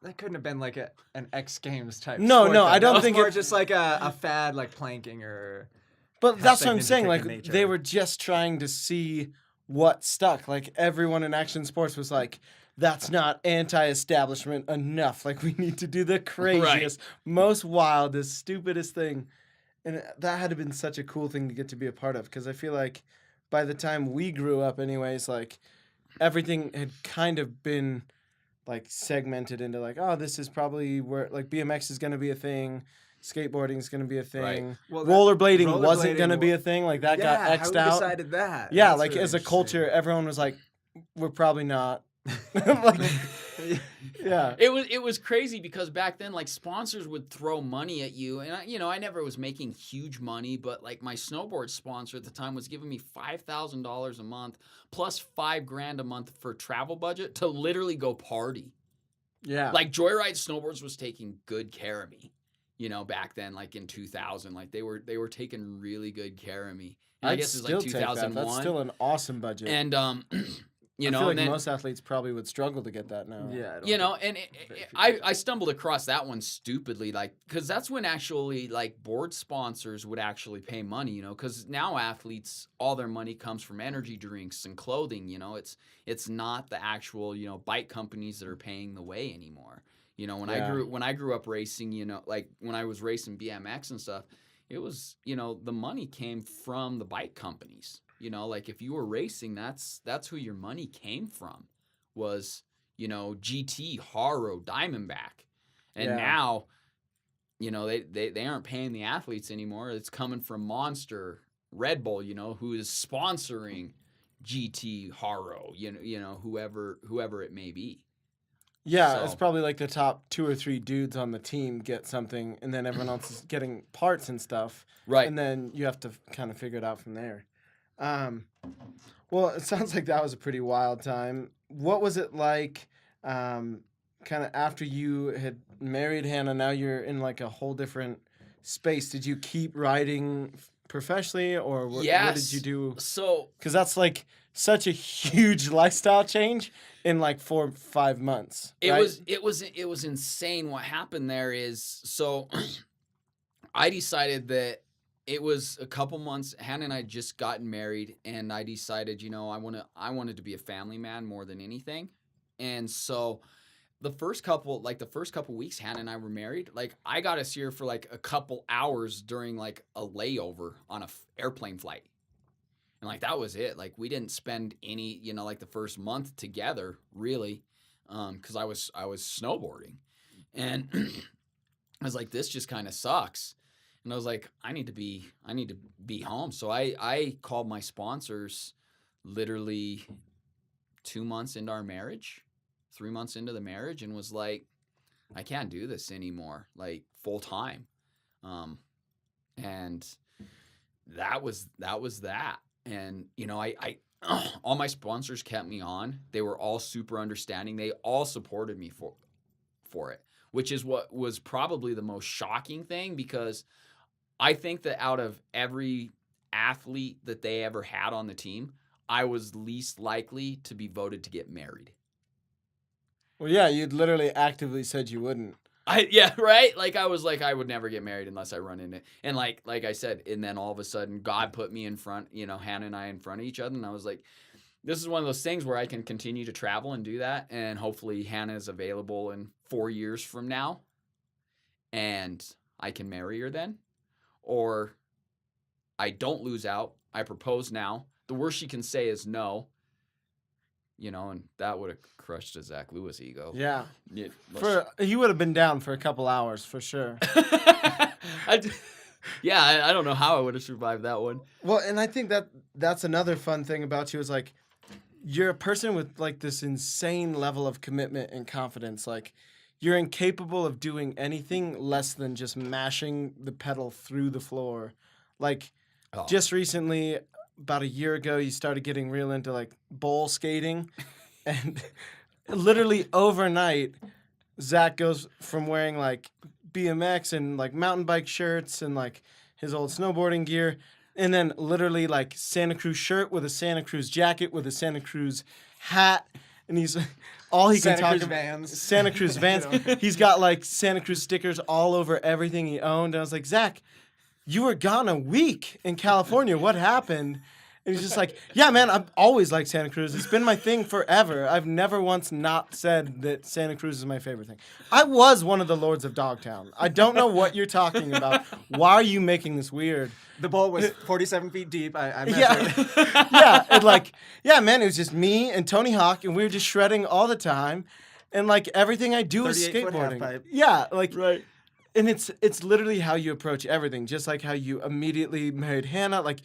That couldn't have been like an X Games type.
No,
sport,
no,
though.
I don't
That was
think
more
it-
just like a fad like planking or.
But that's what I'm
segmented
saying.
in
Like
nature.
they were just trying to see what stuck. Like everyone in action sports was like, "That's not anti-establishment enough. Like we need to do the craziest, most wildest, stupidest thing." And that had to been such a cool thing to get to be a part of. Because I feel like by the time we grew up, anyways, like everything had kind of been like segmented into like, oh, this is probably where like BMX is going to be a thing. Skateboarding is going to be a thing.
Right.
Well,
rollerblading wasn't going to be a thing. Like that got
how
X'd
we
out.
decided that?
Yeah,
That's
like
really
as a
interesting.
culture, everyone was like, we're probably not. Like, yeah.
It was crazy because back then, like sponsors would throw money at you, and I never was making huge money, but like my snowboard sponsor at the time was giving me $5,000 a month plus $5,000 a month for travel budget to literally go party.
Yeah.
Like Joyride Snowboards was taking good care of me, back then, like in 2000, like they were taking really good care of me. And I guess it's like
still take that.
2001.
That's still an awesome budget.
And
I feel like
and then,
most athletes probably would struggle to get that now.
Yeah. I don't think
and
very few
I stumbled across that one stupidly, like, because that's when actually, like, board sponsors would actually pay money, because now athletes, all their money comes from energy drinks and clothing, it's not the actual, bike companies that are paying the way anymore. When I grew up racing, like when I was racing BMX and stuff, it was, the money came from the bike companies. Like if you were racing, that's who your money came from, was, GT, Haro, Diamondback. And now, they aren't paying the athletes anymore. It's coming from Monster, Red Bull, who is sponsoring GT, Haro, whoever it may be.
Yeah,
So-
it's probably like the top 2 or 3 dudes on the team get something, and then everyone else is getting parts and stuff.
Right.
And then you have to kind of figure it out from there. Well, it sounds like that was a pretty wild time. What was it like kind of after you had married Hannah? Now you're in like a whole different space. Did you keep riding professionally, or what did you do?
So
Because that's like such a huge lifestyle change in like 4 or 5 months.
it
right?
was insane. What happened there is, so I decided that it was a couple months. Hannah and I just gotten married, and I decided, I wanted to be a family man more than anything. And so the first couple weeks Hannah and I were married, like I got us here for like a couple hours during like a layover on a airplane flight. And like that was it. Like we didn't spend any, like the first month together really, because I was snowboarding, and I was like, this just kind of sucks. And I was like, I need to be home. So I called my sponsors literally 2 months into our marriage, 3 months into the marriage, and was like, I can't do this anymore, like full time. And that was that. And, I all my sponsors kept me on. They were all super understanding. They all supported me for it, which is what was probably the most shocking thing, because I think that out of every athlete that they ever had on the team, I was least likely to be voted to get married.
Well, yeah, you'd literally actively said you wouldn't.
Yeah, right? Like, I was like, I would never get married unless I run into it. And like I said, and then all of a sudden, God put me in front, Hannah and I in front of each other. And I was like, this is one of those things where I can continue to travel and do that. And hopefully Hannah is available in 4 years from now. And I can marry her then. Or I don't lose out. I propose now. The worst she can say is no. And that would have crushed a Zach Lewis ego.
Yeah.
Yeah,
He would have been down for a couple hours for sure.
I don't know how I would have survived that one.
Well, and I think that's another fun thing about you is like you're a person with like this insane level of commitment and confidence. Like you're incapable of doing anything less than just mashing the pedal through the floor. Like just recently, about a year ago, you started getting real into like bowl skating, and literally overnight, Zach goes from wearing like BMX and like mountain bike shirts and like his old snowboarding gear, and then literally like Santa Cruz shirt with a Santa Cruz jacket with a Santa Cruz hat, and he's all he can talk about.
Vans.
Santa Cruz Vans. He's got like Santa Cruz stickers all over everything he owned. And I was like, Zach, you were gone a week in California. What happened? And he's just like, yeah, man, I've always liked Santa Cruz. It's been my thing forever. I've never once not said that Santa Cruz is my favorite thing. I was one of the Lords of Dogtown. I don't know what you're talking about. Why are you making this weird?
The bowl was 47 feet deep. I measured.
Yeah. Yeah. And like, yeah, man, it was just me and Tony Hawk, and we were just shredding all the time. And like everything I do is
38-foot
skateboarding.
halfpipe.
Yeah. Like,
Right.
and it's literally how you approach everything. Just like how you immediately married Hannah. Like,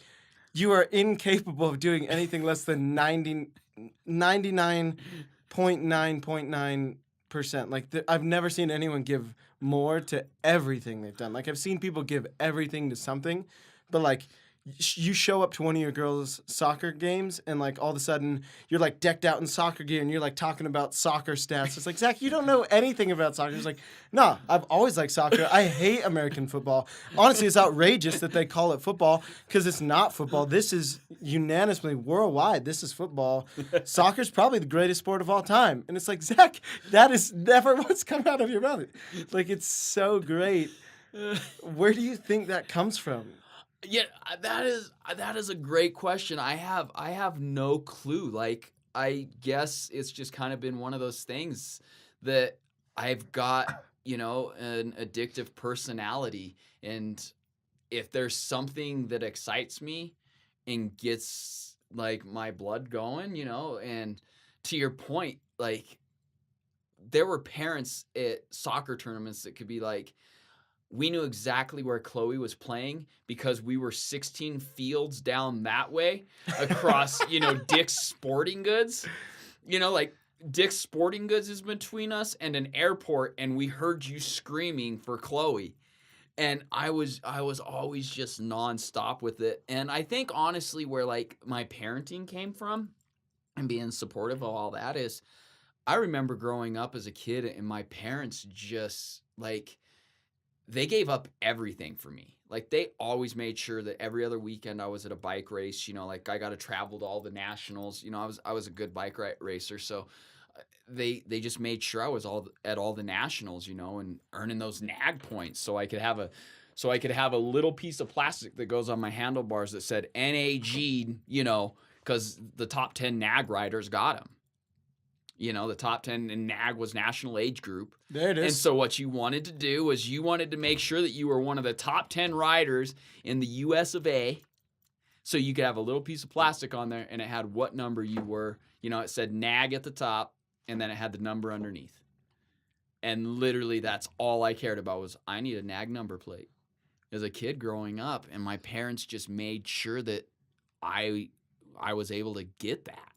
you are incapable of doing anything less than 99.9.9%. Like, I've never seen anyone give more to everything they've done. Like, I've seen people give everything to something, but, like, you show up to one of your girls' soccer games, and, like, all of a sudden, you're, like, decked out in soccer gear, and you're, like, talking about soccer stats. It's like, Zach, you don't know anything about soccer. It's like, no, I've always liked soccer. I hate American football. Honestly, it's outrageous that they call it football, because it's not football. This is unanimously worldwide. This is football. Soccer's probably the greatest sport of all time. And it's like, Zach, that is never what's come out of your mouth. Like, it's so great. Where do you think that comes from?
Yeah, that is a great question. I have no clue. Like, I guess it's just kind of been one of those things that I've got, an addictive personality, and if there's something that excites me and gets like my blood going, and to your point, like there were parents at soccer tournaments that could be like, we knew exactly where Chloe was playing because we were 16 fields down that way across, Dick's Sporting Goods. Like Dick's Sporting Goods is between us and an airport, and we heard you screaming for Chloe. And I was always just nonstop with it. And I think honestly where like my parenting came from and being supportive of all that is I remember growing up as a kid and my parents just like they gave up everything for me. Like they always made sure that every other weekend I was at a bike race, like I got to travel to all the nationals. I was a good bike racer. So they just made sure I was at all the nationals, and earning those nag points so I could have a little piece of plastic that goes on my handlebars that said NAG, cuz the top 10 nag riders got them. The top 10 in NAG was national age group.
There it is.
And so what you wanted to do was you wanted to make sure that you were one of the top 10 riders in the US of A. So you could have a little piece of plastic on there and it had what number you were. It said NAG at the top and then it had the number underneath. And literally that's all I cared about was I need a NAG number plate. As a kid growing up, and my parents just made sure that I was able to get that.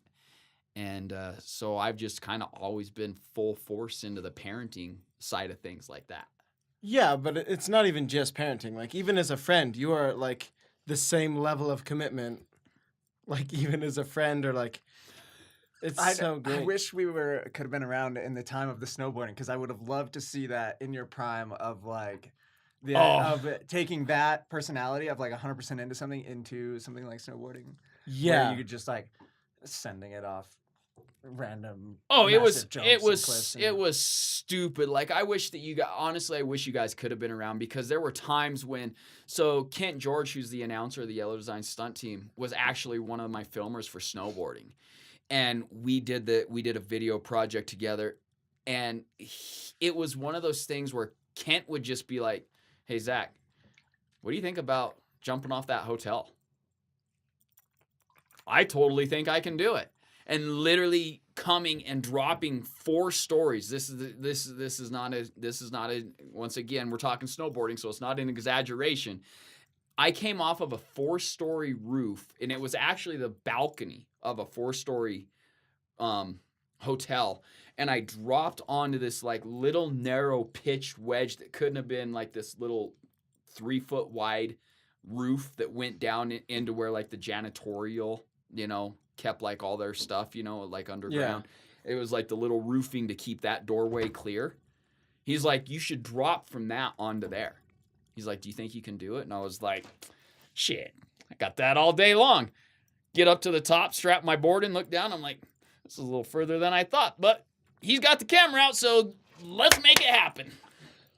And so I've just kind of always been full force into the parenting side of things like that.
Yeah, but it's not even just parenting. Like, even as a friend, you are, like, the same level of commitment. Like, even as a friend or, like, it's so great.
I wish we could have been around in the time of the snowboarding because I would have loved to see that in your prime of, like, of taking that personality of, like, 100% into something like snowboarding.
Yeah.
Where you could just, like, sending it off random.
It was stupid. Like I wish you guys could have been around because there were times when Kent George, who's the announcer of the Yellow Design stunt team, was actually one of my filmers for snowboarding, and we did a video project together, and it was one of those things where Kent would just be like, "Hey Zach, what do you think about jumping off that hotel. I totally think I can do it. And literally coming and dropping 4 stories. This is not a once again, we're talking snowboarding, so it's not an exaggeration. I came off of a 4-story roof, and it was actually the balcony of a 4-story hotel. And I dropped onto this like little narrow pitched wedge that couldn't have been like this little 3-foot wide roof that went down into where like the janitorial, kept like all their stuff, like underground. Yeah. It was like the little roofing to keep that doorway clear. He's like, you should drop from that onto there. He's like, do you think you can do it? And I was like, shit, I got that all day long. Get up to the top, strap my board in, look down. I'm like, this is a little further than I thought, but he's got the camera out, so let's make it happen.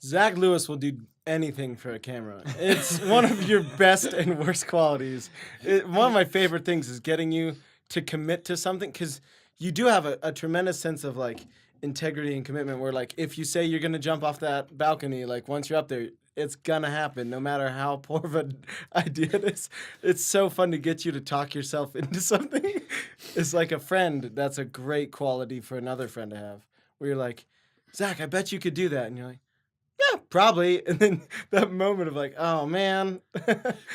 Zach Lewis will do anything for a camera. It's one of your best and worst qualities. One of my favorite things is getting you to commit to something, because you do have a tremendous sense of like integrity and commitment where like if you say you're going to jump off that balcony, like once you're up there, it's going to happen no matter how poor of an idea it is. It's so fun to get you to talk yourself into something. It's like a friend. That's a great quality for another friend to have where you're like, Zach, I bet you could do that. And you're like, yeah, probably. And then that moment of like, oh, man.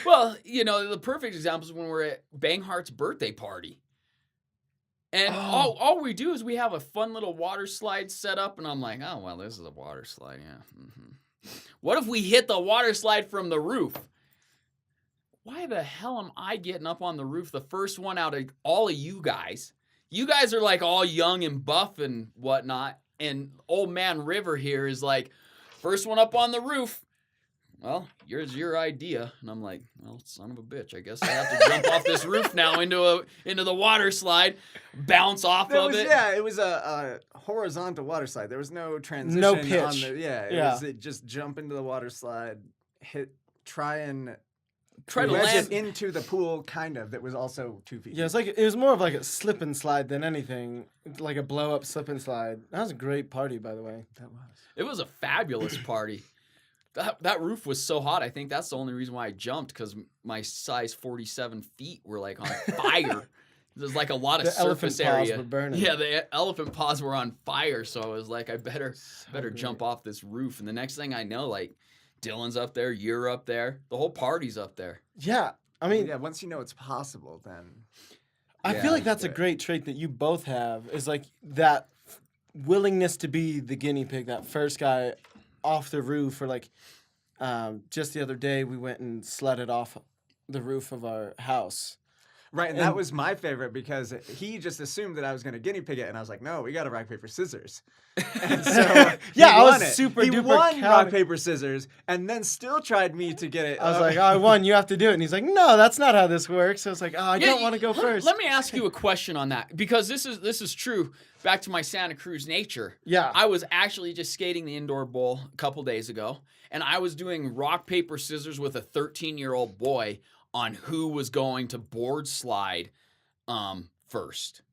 Well, the perfect example is when we're at Bang Hart's birthday party. And all we do is we have a fun little water slide set up. And I'm like, oh, well, this is a water slide. Yeah. Mm-hmm. What if we hit the water slide from the roof? Why the hell am I getting up on the roof, the first one out of all of you guys? You guys are like all young and buff and whatnot. And old man River here is like, first one up on the roof. Well, your idea. And I'm like, well, son of a bitch. I guess I have to jump off this roof now into the water slide, bounce off of it.
Yeah, it was a horizontal water slide. There was no transition.
No pitch.
It was just jump into the water slide, try to
land
it into the pool, kind of. That was also 2 feet.
Yeah, it was more of like a slip and slide than anything, like a blow up slip and slide. That was a great party, by the way.
That was.
It was a fabulous party. That roof was so hot. I think that's the only reason why I jumped, because my size 47 feet were like on fire. There's like a lot of surface area.
The elephant paws were burning.
Yeah, the elephant paws were on fire. So I was like, I better jump off this roof. And the next thing I know, like Dylan's up there, you're up there, the whole party's up there.
Yeah, I mean,
once you know it's possible, then.
I feel like that's a great trait that you both have, is like that willingness to be the guinea pig, that first guy off the roof. Or like just the other day we went and sledded off the roof of our house.
Right, and that was my favorite because he just assumed that I was going to guinea pig it, and I was like, no, we got to rock, paper, scissors. And so
I was
it.
super
he
duper
won rock, paper, scissors, and then still tried me to get it.
I was like, oh, I won, you have to do it. And he's like, no, that's not how this works. I was like, oh, I don't want to go first.
Let me ask you a question on that, because this is true. Back to my Santa Cruz nature.
Yeah.
I was actually just skating the indoor bowl a couple days ago, and I was doing rock, paper, scissors with a 13-year-old boy on who was going to board slide first,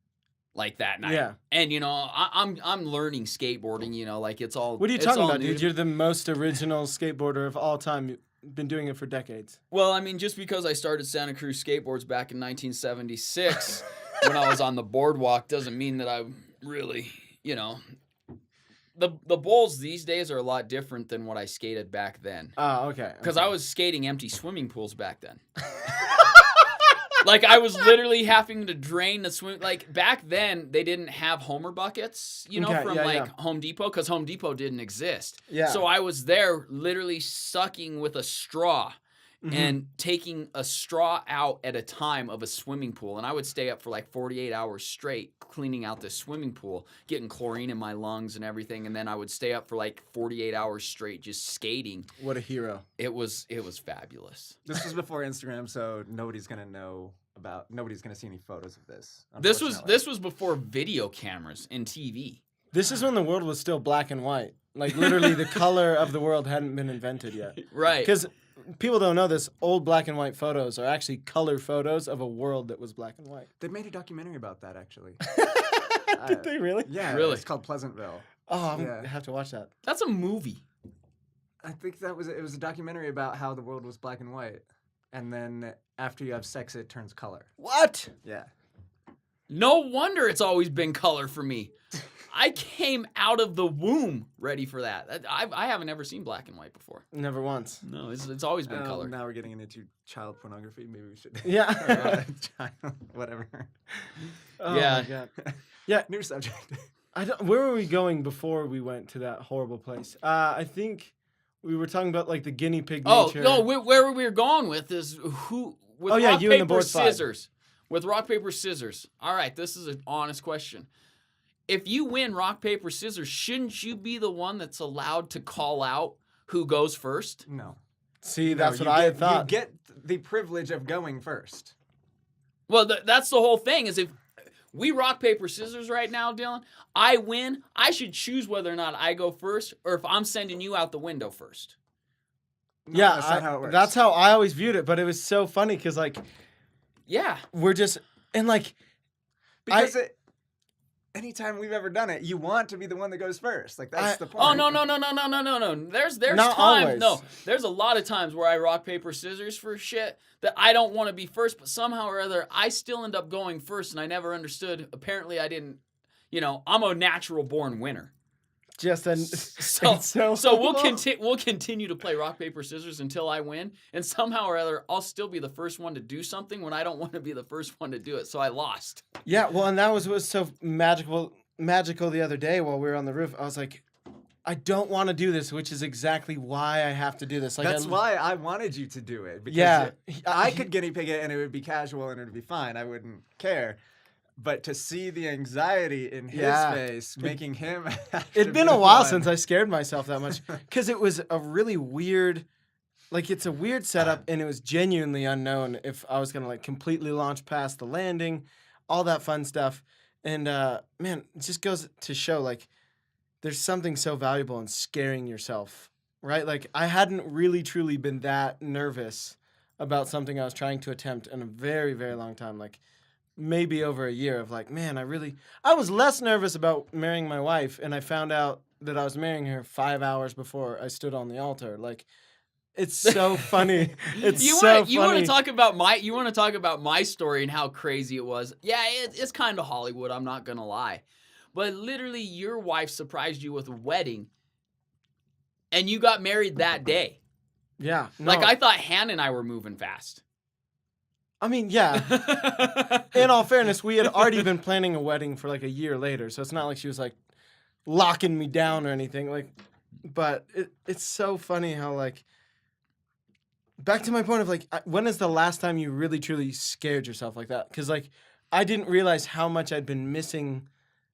like that night.
Yeah.
And I'm learning skateboarding, like it's all.
What are you talking about, dude? You're the most original skateboarder of all time. You've been doing it for decades.
Well, I mean, just because I started Santa Cruz Skateboards back in 1976 when I was on the boardwalk doesn't mean that I really, The bowls these days are a lot different than what I skated back then.
Oh, okay.
Because I was skating empty swimming pools back then. Like, I was literally having to drain the swim. Like, back then, they didn't have Homer buckets, from Home Depot, because Home Depot didn't exist.
Yeah.
So I was there literally sucking with a straw. And taking a straw out at a time of a swimming pool. And I would stay up for like 48 hours straight cleaning out this swimming pool, getting chlorine in my lungs and everything. And then I would stay up for like 48 hours straight just skating.
What a hero.
It was fabulous.
This was before Instagram, so nobody's going to see any photos of this.
This was before video cameras and TV.
This is when the world was still black and white. Like, literally, the color of the world hadn't been invented yet.
Right.
Because people don't know this. Old black and white photos are actually color photos of a world that was black and white.
They made a documentary about that, actually.
Did they really?
Yeah.
Really?
It's called Pleasantville.
Oh, I have to watch that.
That's a movie.
I think it was a documentary about how the world was black and white. and then after you have sex, it turns color.
What?
Yeah.
No wonder it's always been color for me. I came out of the womb ready for that. I haven't ever seen black and white before.
Never once.
No, it's always been color.
Now we're getting into child pornography. Maybe we should.
Yeah.
Whatever.
Oh
Yeah.
my God. Yeah.
New subject.
Where were we going before we went to that horrible place? I think we were talking about like the guinea pig nature.
No, where we were going with is who with rock,
you and the
paper,
board slide.
scissors. With rock, paper, scissors. All right, this is an honest question. If you win rock, paper, scissors, shouldn't you be the one that's allowed to call out who goes first?
No.
See,
No,
that's
you
what I
get-
thought.
You get the privilege of going first.
Well, that's the whole thing is if we rock, paper, scissors right now, Dylan, I win, I should choose whether or not I go first or if I'm sending you out the window first.
No,
Yeah,
that's not how it works.
that's how I always viewed it. But it was so funny because like
Yeah.
we're just and like
because anytime we've ever done it, you want to be the one that goes first. Like that's the point.
Oh no. There's
Not
times
always.
no. There's a lot of times where I rock paper scissors for shit that I don't want to be first, but somehow or other I still end up going first, and I never understood. Apparently, I didn't. I'm a natural born winner.
just an
So we'll continue to play rock paper scissors until I win, and somehow or other I'll still be the first one to do something when I don't want to be the first one to do it. So I lost.
Yeah, well, and that was what was so magical the other day while we were on the roof. I was like, I don't want to do this, which is exactly why I have to do this. Like,
That's why I wanted you to do it. Because
Yeah.
I could guinea pig it and it would be casual and it would be fine. I wouldn't care. But to see the anxiety in his
Yeah.
face, making him.
It'd been a while since I scared myself that much because it was a really weird, like it's a weird setup and it was genuinely unknown if I was gonna like completely launch past the landing, all that fun stuff, and man, it just goes to show like there's something so valuable in scaring yourself, right? Like I hadn't really truly been that nervous about something I was trying to attempt in a very, very long time, like maybe over a year of like, man, I was less nervous about marrying my wife, and I found out that I was marrying her 5 hours before I stood on the altar. Like, it's so funny. It's
You
so
want
funny.
to talk about my story and how crazy it was. Yeah, it's kind of Hollywood, I'm not going to lie. But literally your wife surprised you with a wedding and you got married that day.
Yeah.
Like
no.
I thought Hannah and I were moving fast.
I mean, yeah. In all fairness, we had already been planning a wedding for like a year later, so it's not like she was like locking me down or anything. Like, but it's so funny how like. Back to my point of like, when is the last time you really truly scared yourself like that? Because like, I didn't realize how much I'd been missing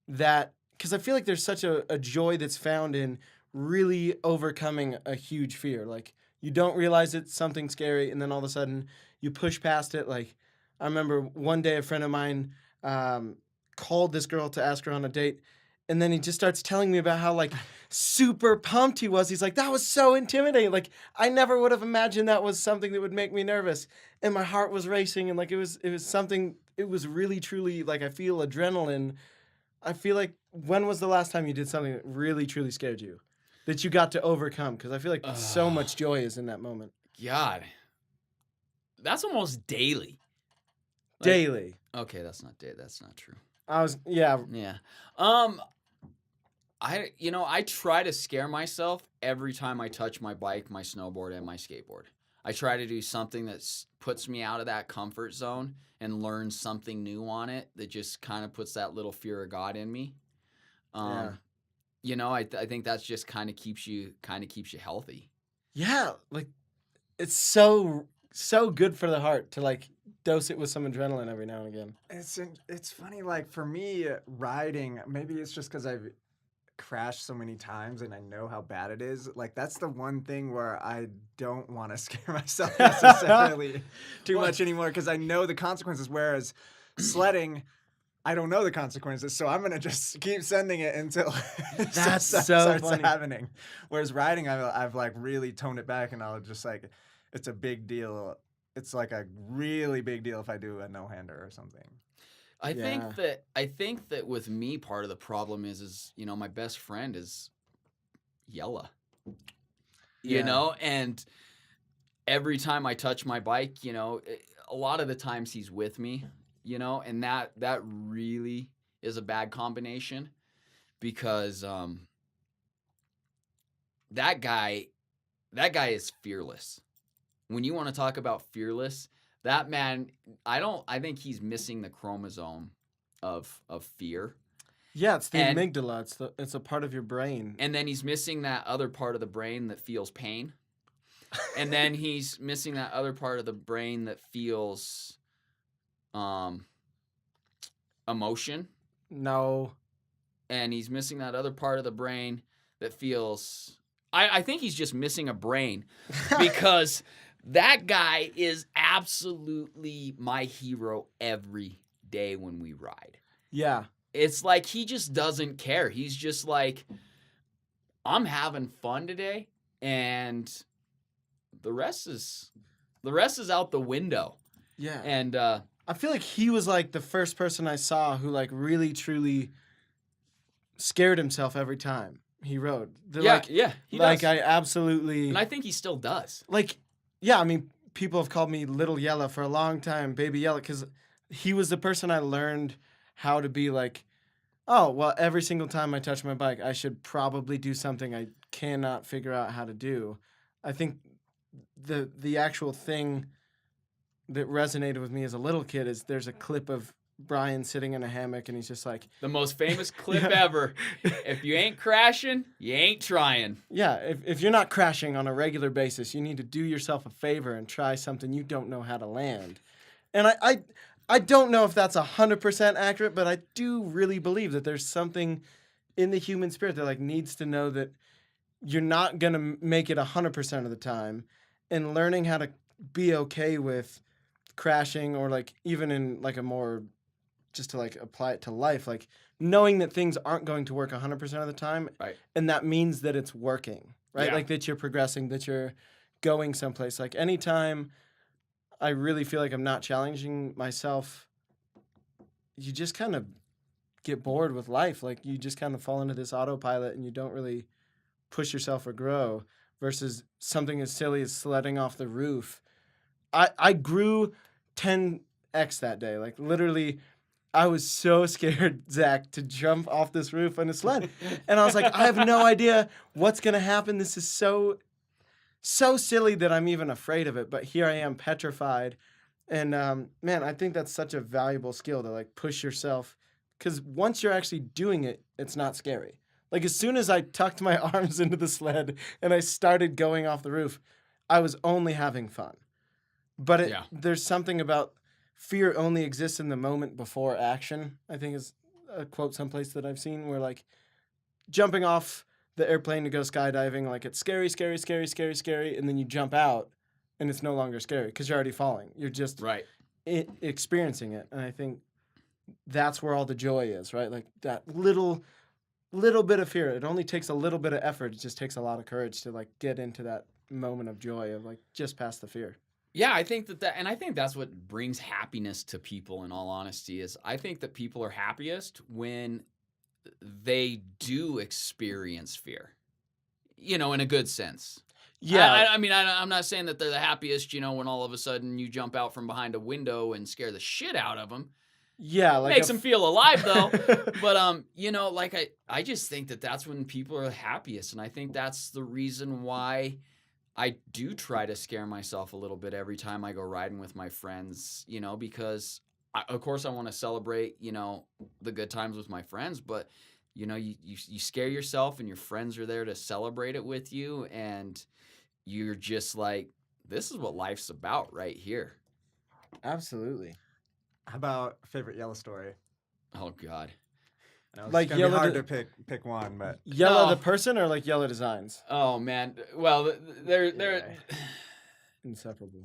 that. Because I feel like there's such a joy that's found in really overcoming a huge fear. Like, you don't realize it's something scary, and then all of a sudden you push past it. Like, I remember one day a friend of mine called this girl to ask her on a date, and then he just starts telling me about how like super pumped he was. He's like, that was so intimidating. Like, I never would have imagined that was something that would make me nervous. And my heart was racing, and like it was something, it was really truly like I feel adrenaline. I feel like, when was the last time you did something that really truly scared you? That you got to overcome? Because I feel like so much joy is in that moment.
God. That's almost daily. Like-
Daily.
Okay, that's not daily. That's not true.
Yeah.
Yeah. I try to scare myself every time I touch my bike, my snowboard, and my skateboard. I try to do something that puts me out of that comfort zone and learn something new on it that just kind of puts that little fear of God in me. I think that's just kind of keeps you healthy.
Yeah, like it's so good for the heart to like dose it with some adrenaline every now and again.
It's funny, like for me, riding, maybe it's just because I've crashed so many times and I know how bad it is. Like that's the one thing where I don't want to scare myself necessarily too much anymore because I know the consequences. Whereas sledding, I don't know the consequences, so I'm gonna just keep sending it until
That's so
starts
funny.
happening. Whereas riding, I've like really toned it back, and I'll just like, it's a big deal. It's like a really big deal if I do a no-hander or something.
I think that with me, part of the problem is my best friend is Yella.
Yeah.
And every time I touch my bike, a lot of the times he's with me, and that really is a bad combination because that guy is fearless. When you want to talk about fearless, that man, I think he's missing the chromosome of fear.
Yeah, it's the
And-
amygdala. It's a part of your brain.
And then he's missing that other part of the brain that feels pain. And then he's missing that other part of the brain that feels emotion.
No.
And he's missing that other part of the brain that feels... I think he's just missing a brain because that guy is absolutely my hero every day when we ride.
Yeah.
It's like he just doesn't care. He's just like, I'm having fun today, and the rest is out the window.
Yeah.
And
I feel like he was like the first person I saw who like really truly scared himself every time he rode.
he
Like
does.
I absolutely
And I think he still does.
like yeah, I mean people have called me Little Yella for a long time, Baby Yella, because he was the person I learned how to be like, oh, well, every single time I touch my bike, I should probably do something I cannot figure out how to do. I think the actual thing that resonated with me as a little kid is there's a clip of Brian sitting in a hammock and he's just like,
The most famous clip
Yeah.
ever. If you ain't crashing, you ain't trying.
yeah, if you're not crashing on a regular basis, you need to do yourself a favor and try something you don't know how to land. And I don't know if that's 100% accurate, but I do really believe that there's something in the human spirit that like needs to know that you're not going to make it 100% of the time, and learning how to be okay with crashing, or like even in like a more just to like apply it to life, like knowing that things aren't going to work 100% of the time.
Right.
And that means that it's working, right?
Yeah.
Like that you're progressing, that you're going someplace. Like anytime I really feel like I'm not challenging myself, you just kind of get bored with life. Like you just kind of fall into this autopilot and you don't really push yourself or grow, versus something as silly as sledding off the roof. I grew 10x that day. Like literally, I was so scared, Zach, to jump off this roof on a sled. And I was like, I have no idea what's going to happen. This is so silly that I'm even afraid of it. But here I am, petrified. And man, I think that's such a valuable skill to like push yourself. Because once you're actually doing it, it's not scary. Like as soon as I tucked my arms into the sled and I started going off the roof, I was only having fun. But there's something about fear only exists in the moment before action, I think is a quote someplace that I've seen, where like jumping off the airplane to go skydiving, like it's scary, scary, scary, scary, scary, and then you jump out and it's no longer scary because you're already falling. You're just
Right.
experiencing it. And I think that's where all the joy is, right? Like that little bit of fear. It only takes a little bit of effort. It just takes a lot of courage to like get into that moment of joy of like just past the fear.
Yeah, I think and I think that's what brings happiness to people, in all honesty, is I think that people are happiest when they do experience fear, in a good sense.
Yeah.
I mean, I'm not saying that they're the happiest, when all of a sudden you jump out from behind a window and scare the shit out of them.
Yeah. Like
Makes them feel alive, though. But, like I just think that that's when people are happiest. And I think that's the reason why I do try to scare myself a little bit every time I go riding with my friends, because of course I want to celebrate, the good times with my friends, but you scare yourself and your friends are there to celebrate it with you. And you're just like, this is what life's about right here.
Absolutely.
How about favorite Yellow story?
Oh God.
I know it's
Like
gonna be
Yellow
hard
the-
to pick one, but
Yellow
No.
the person or like Yellow Designs?
Oh man. Well, they're
Yeah.
Inseparable.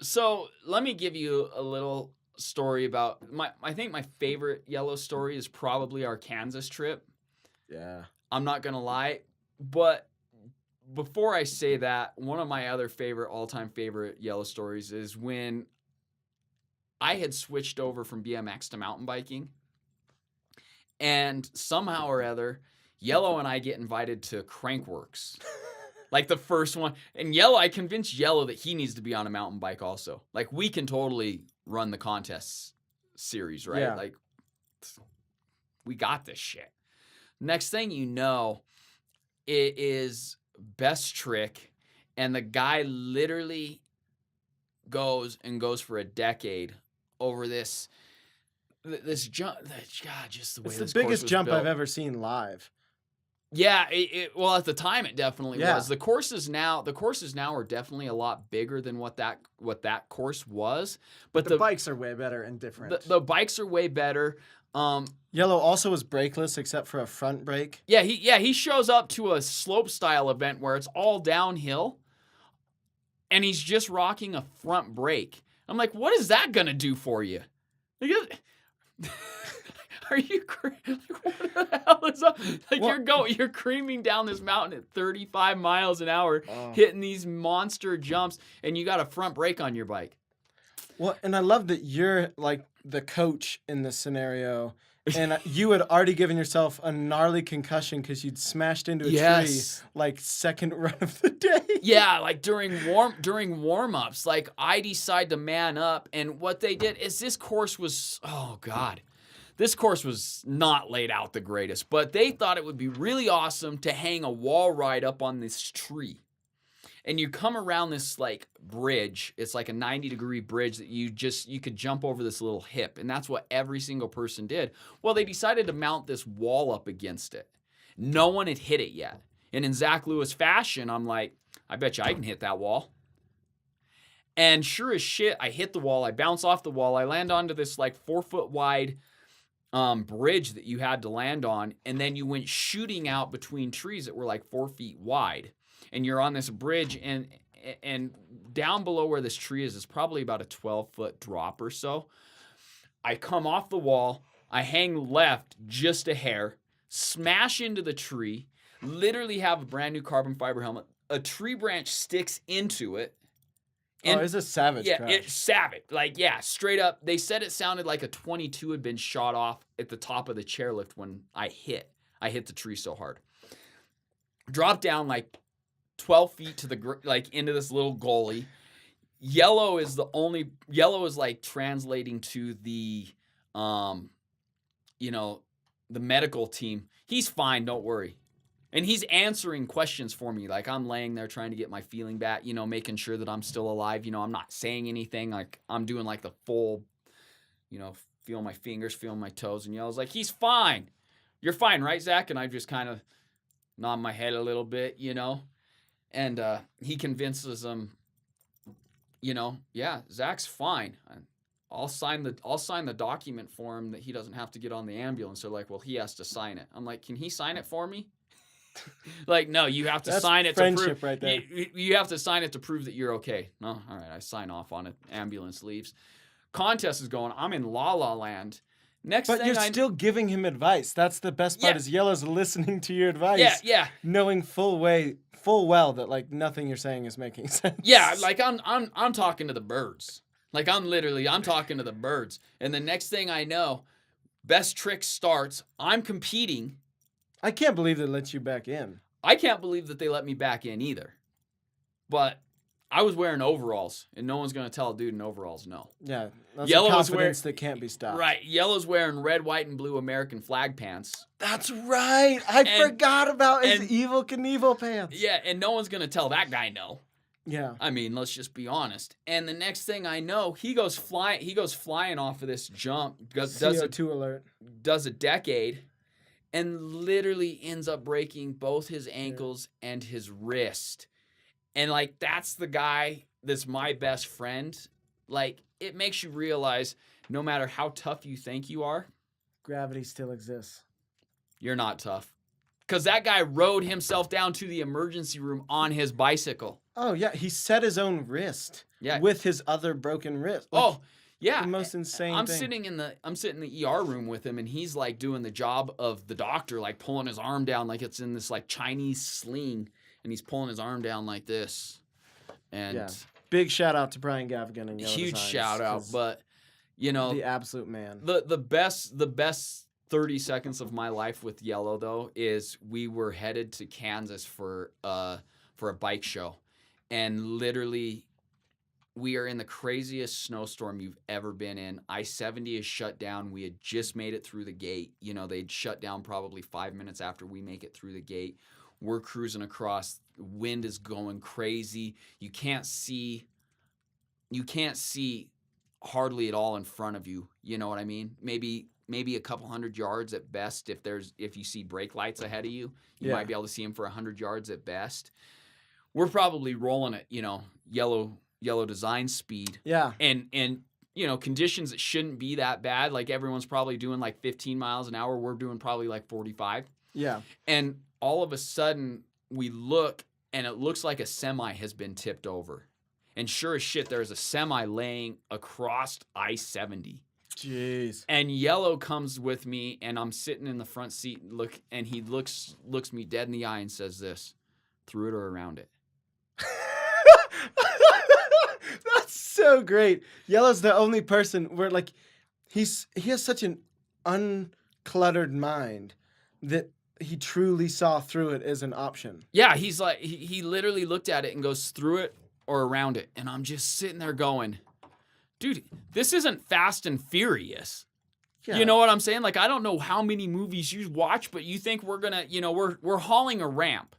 So let me give you a little story about I think my favorite Yellow story is probably our Kansas trip.
Yeah.
I'm not gonna lie, but before I say that, one of my other all-time favorite Yellow stories is when I had switched over from BMX to mountain biking, and somehow or other, Yellow and I get invited to Crankworks. Like the first one. And Yellow, I convinced Yellow that he needs to be on a mountain bike also. Like we can totally run the contests series, right?
Yeah.
Like we got this shit. Next thing you know, it is best trick. And the guy literally goes for a decade over this jump. God, just the way
It's
this
the
course
biggest
was
jump
built.
I've ever seen live.
Yeah, well at the time it definitely
Yeah.
was. The courses now are definitely a lot bigger than what that course was. But
the bikes are way better and different.
the bikes are way better.
Yellow also was brakeless except for a front brake.
Yeah, he shows up to a slope style event where it's all downhill, and he's just rocking a front brake. I'm like, what is that gonna do for you? Are you like, what the hell is up? Like you're creaming down this mountain at 35 miles an hour, hitting these monster jumps, and you got a front brake on your bike.
Well, and I love that you're like the coach in this scenario, and you had already given yourself a gnarly concussion because you'd smashed into a tree like second run of the day.
Yeah, like during warm-ups, like I decide to man up, and what they did is this course was, oh God. This course was not laid out the greatest, but they thought it would be really awesome to hang a wall ride up on this tree. And you come around this like bridge. It's like a 90-degree bridge that you could jump over this little hip. And that's what every single person did. Well, they decided to mount this wall up against it. No one had hit it yet. And in Zach Lewis fashion, I'm like, I bet you I can hit that wall. And sure as shit, I hit the wall. I bounce off the wall. I land onto this like 4-foot wide bridge that you had to land on, and then you went shooting out between trees that were like 4 feet wide, and you're on this bridge, and down below where this tree is probably about a 12-foot drop or so. I come off the wall, I hang left just a hair, smash into the tree, literally have a brand new carbon fiber helmet. A tree branch sticks into it.
And it's a savage crash.
It's savage. Like, yeah, straight up. They said it sounded like a 22 had been shot off at the top of the chairlift when I hit the tree so hard. Dropped down like 12 feet to like into this little gully. Yellow is like translating to the, the medical team. He's fine, don't worry. And he's answering questions for me. Like I'm laying there trying to get my feeling back, making sure that I'm still alive. I'm not saying anything. Like I'm doing like the full, feeling my fingers, feeling my toes. And Yellow's like, he's fine. You're fine, right, Zach? And I just kind of nod my head a little bit, And he convinces him, yeah, Zach's fine. I'll sign the document for him that he doesn't have to get on the ambulance. They're like, well, he has to sign it. I'm like, can he sign it for me? Like, no, you have to sign it to prove.
Friendship right there.
You have to sign it to prove that you're okay. No, all right, I sign off on it. Ambulance leaves. Contest is going. I'm in La La Land.
But you're still giving him advice. That's the best part. Is Yellow's listening to your advice.
Yeah.
Knowing full well that like nothing you're saying is making sense.
Yeah, like I'm talking to the birds. Like I'm talking to the birds. And the next thing I know, best trick starts. I'm competing.
I can't believe they let you back in.
I can't believe that they let me back in either. But I was wearing overalls, and no one's going to tell a dude in overalls no.
Yeah, that's
Yellow
a confidence that can't be stopped.
Right. Yellow's wearing red, white, and blue American flag pants.
That's right. I forgot about his Evel Knievel pants.
Yeah, and no one's going to tell that guy no.
Yeah.
I mean, let's just be honest. And the next thing I know, he goes flying off of this jump.
CO2 alert.
Does a decade. And literally ends up breaking both his ankles and his wrist. And, like, that's the guy that's my best friend. Like, it makes you realize no matter how tough you think you are,
gravity still exists.
You're not tough. Because that guy rode himself down to the emergency room on his bicycle.
Oh, yeah. He set his own wrist with his other broken wrist.
Like, yeah,
the most insane thing.
I'm sitting in the ER room with him, and he's like doing the job of the doctor, like pulling his arm down like it's in this like Chinese sling, and he's pulling his arm down like this. And
big shout out to Brian Gavigan and Yellow
huge
Designs,
shout out, but the
absolute man.
The best 30 seconds of my life with Yellow though is we were headed to Kansas for for a bike show. And literally, we are in the craziest snowstorm you've ever been in. I-70 is shut down. We had just made it through the gate. They'd shut down probably 5 minutes after we make it through the gate. We're cruising across. Wind is going crazy. You can't see hardly at all in front of you. You know what I mean? Maybe a couple 100 yards at best. If you see brake lights ahead of you, you might be able to see them for 100 yards at best. We're probably rolling at yellow design speed.
Yeah.
And conditions that shouldn't be that bad. Like everyone's probably doing like 15 miles an hour. We're doing probably like 45.
Yeah.
And all of a sudden we look and it looks like a semi has been tipped over. And sure as shit, there's a semi laying across I-70.
Jeez.
And Yellow comes with me and I'm sitting in the front seat and he looks me dead in the eye and says this, through it or around it.
That's so great. Yellow's the only person where like he has such an uncluttered mind that he truly saw through it as an option.
Yeah, he's like he literally looked at it and goes through it or around it. And I'm just sitting there going, dude, this isn't Fast and Furious. Yeah. You know what I'm saying? Like I don't know how many movies you watch, but you think we're gonna, we're hauling a ramp.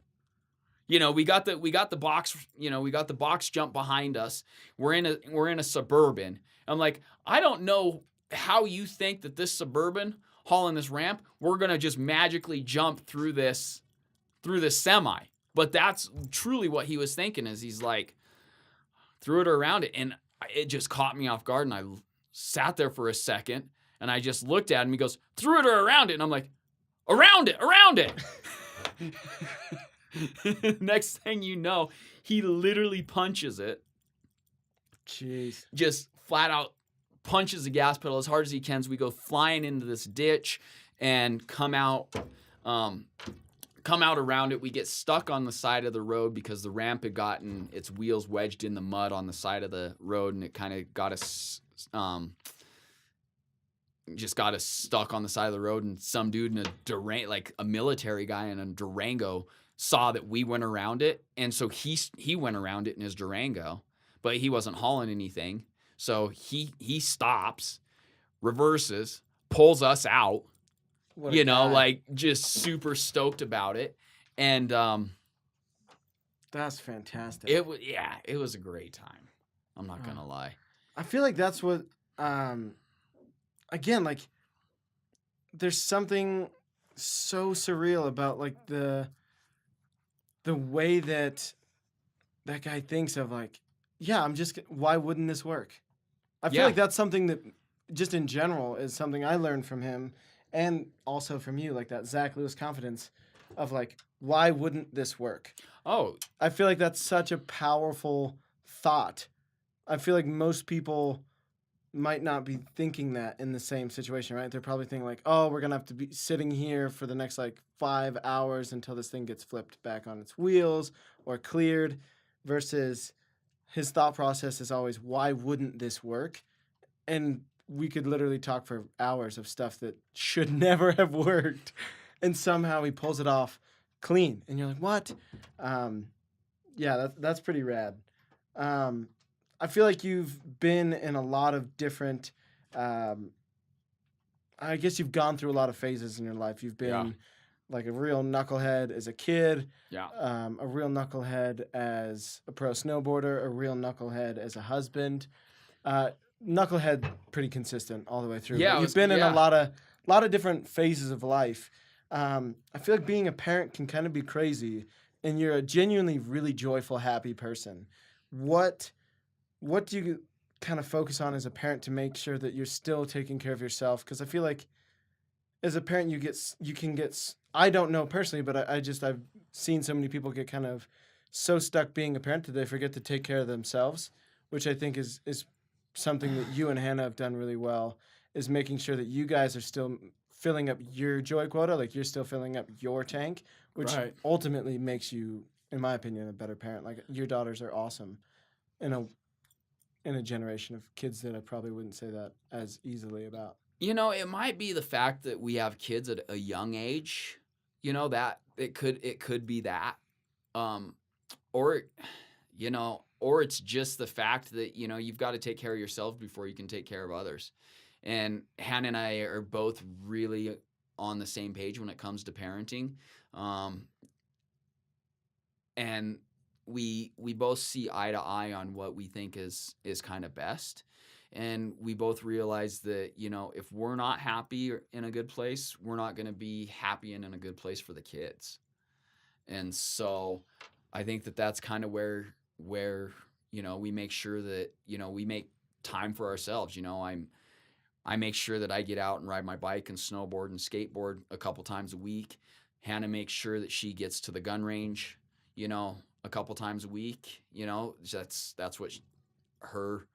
We got the box, we got the box jump behind us. We're in a Suburban. I'm like, I don't know how you think that this Suburban hauling this ramp, we're going to just magically jump through this semi. But that's truly what he was thinking is he's like, threw it around it. And it just caught me off guard. And I sat there for a second and I just looked at him. He goes, threw it or around it. And I'm like, around it. Next thing you know, he literally punches it.
Jeez.
Just flat out punches the gas pedal as hard as he can. So we go flying into this ditch and come out around it. We get stuck on the side of the road because the ramp had gotten its wheels wedged in the mud on the side of the road, and it kind of got us stuck on the side of the road. And some dude in a military guy in a Durango saw that we went around it, and so he went around it in his Durango, but he wasn't hauling anything. So he stops, reverses, pulls us out. Like just super stoked about it, and
that's fantastic.
It was a great time. I'm not gonna lie.
I feel like that's what again, like there's something so surreal about like the way that guy thinks of like, yeah, why wouldn't this work? I feel like that's something that just in general is something I learned from him and also from you, like that Zach Lewis confidence of like, why wouldn't this work?
Oh,
I feel like that's such a powerful thought. I feel like most people might not be thinking that in the same situation, right? They're probably thinking like, oh, we're going to have to be sitting here for the next like 5 hours until this thing gets flipped back on its wheels or cleared, versus his thought process is always, why wouldn't this work? And we could literally talk for hours of stuff that should never have worked. And somehow he pulls it off clean. And you're like, what? That's pretty rad. I feel like you've been in a lot of different, I guess you've gone through a lot of phases in your life. You've been like a real knucklehead as a kid, a real knucklehead as a pro snowboarder, a real knucklehead as a husband. Knucklehead pretty consistent all the way through.
Yeah,
you've been in a lot of different phases of life. I feel like being a parent can kind of be crazy, and you're a genuinely really joyful, happy person. What do you kind of focus on as a parent to make sure that you're still taking care of yourself? Because I feel like as a parent, you can get. I don't know personally, but I've seen so many people get kind of so stuck being a parent that they forget to take care of themselves, which I think is something that you and Hannah have done really well, is making sure that you guys are still filling up your joy quota, like you're still filling up your tank, which ultimately makes you, in my opinion, a better parent. Like your daughters are awesome in a generation of kids that I probably wouldn't say that as easily about.
It might be the fact that we have kids at a young age, that it could be that. or it's just the fact that, you've got to take care of yourself before you can take care of others. And Hannah and I are both really on the same page when it comes to parenting. And we both see eye to eye on what we think is kind of best. And we both realize that, if we're not happy or in a good place, we're not going to be happy and in a good place for the kids. And so I think that that's kind of where we make sure that, we make time for ourselves. I make sure that I get out and ride my bike and snowboard and skateboard a couple times a week. Hannah makes sure that she gets to the gun range, a couple times a week. That's what her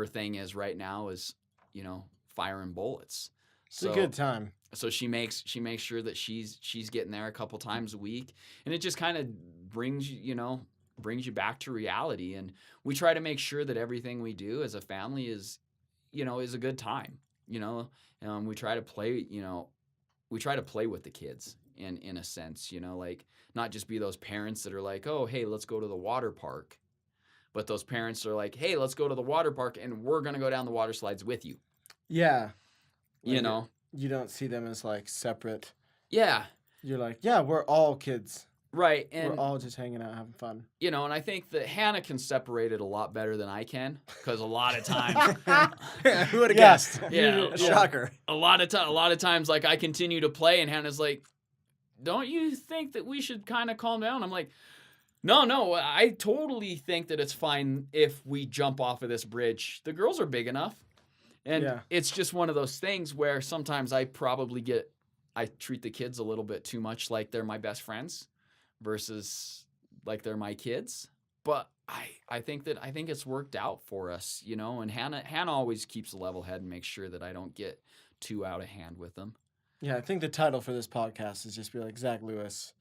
thing is right now is, firing bullets.
It's a good time.
So she makes sure that she's getting there a couple times a week, and it just kind of brings you back to reality. And we try to make sure that everything we do as a family is a good time. We try to play. We try to play with the kids in a sense. Like not just be those parents that are like, oh hey, let's go to the water park, but those parents are like, hey, let's go to the water park and we're gonna go down the water slides with you.
Yeah.
Like,
you don't see them as like separate.
Yeah.
You're like, yeah, we're all kids.
Right. And
we're all just hanging out, having fun.
And I think that Hannah can separate it a lot better than I can, because a lot of times
who would have guessed?
Yeah.
Shocker.
A lot of times, like I continue to play and Hannah's like, don't you think that we should kind of calm down? I'm like, no, I totally think that it's fine if we jump off of this bridge. The girls are big enough. And it's just one of those things where sometimes I treat the kids a little bit too much like they're my best friends versus like they're my kids. But I think it's worked out for us, and Hannah always keeps a level head and makes sure that I don't get too out of hand with them.
Yeah, I think the title for this podcast is just be like, Zach Lewis,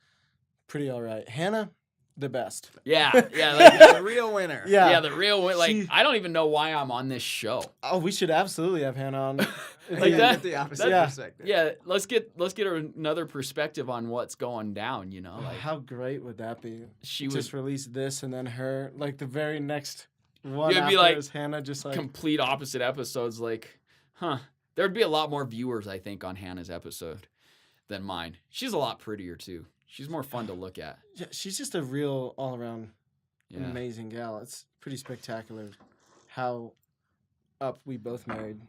pretty all right. Hannah, the best.
Yeah, like,
the real winner.
Yeah, the real winner. Like, I don't even know why I'm on this show.
Oh, we should absolutely have Hannah on.
Like that,
get the opposite perspective.
Yeah, let's get another perspective on what's going down. Like
how great would that be?
She
just release this and then her, like the very next one.
It'd
after
be like
is Hannah, just like
complete opposite episodes. Like, there'd be a lot more viewers, I think, on Hannah's episode than mine. She's a lot prettier too. She's more fun to look at.
Yeah, she's just a real all-around amazing gal. It's pretty spectacular how up we both married.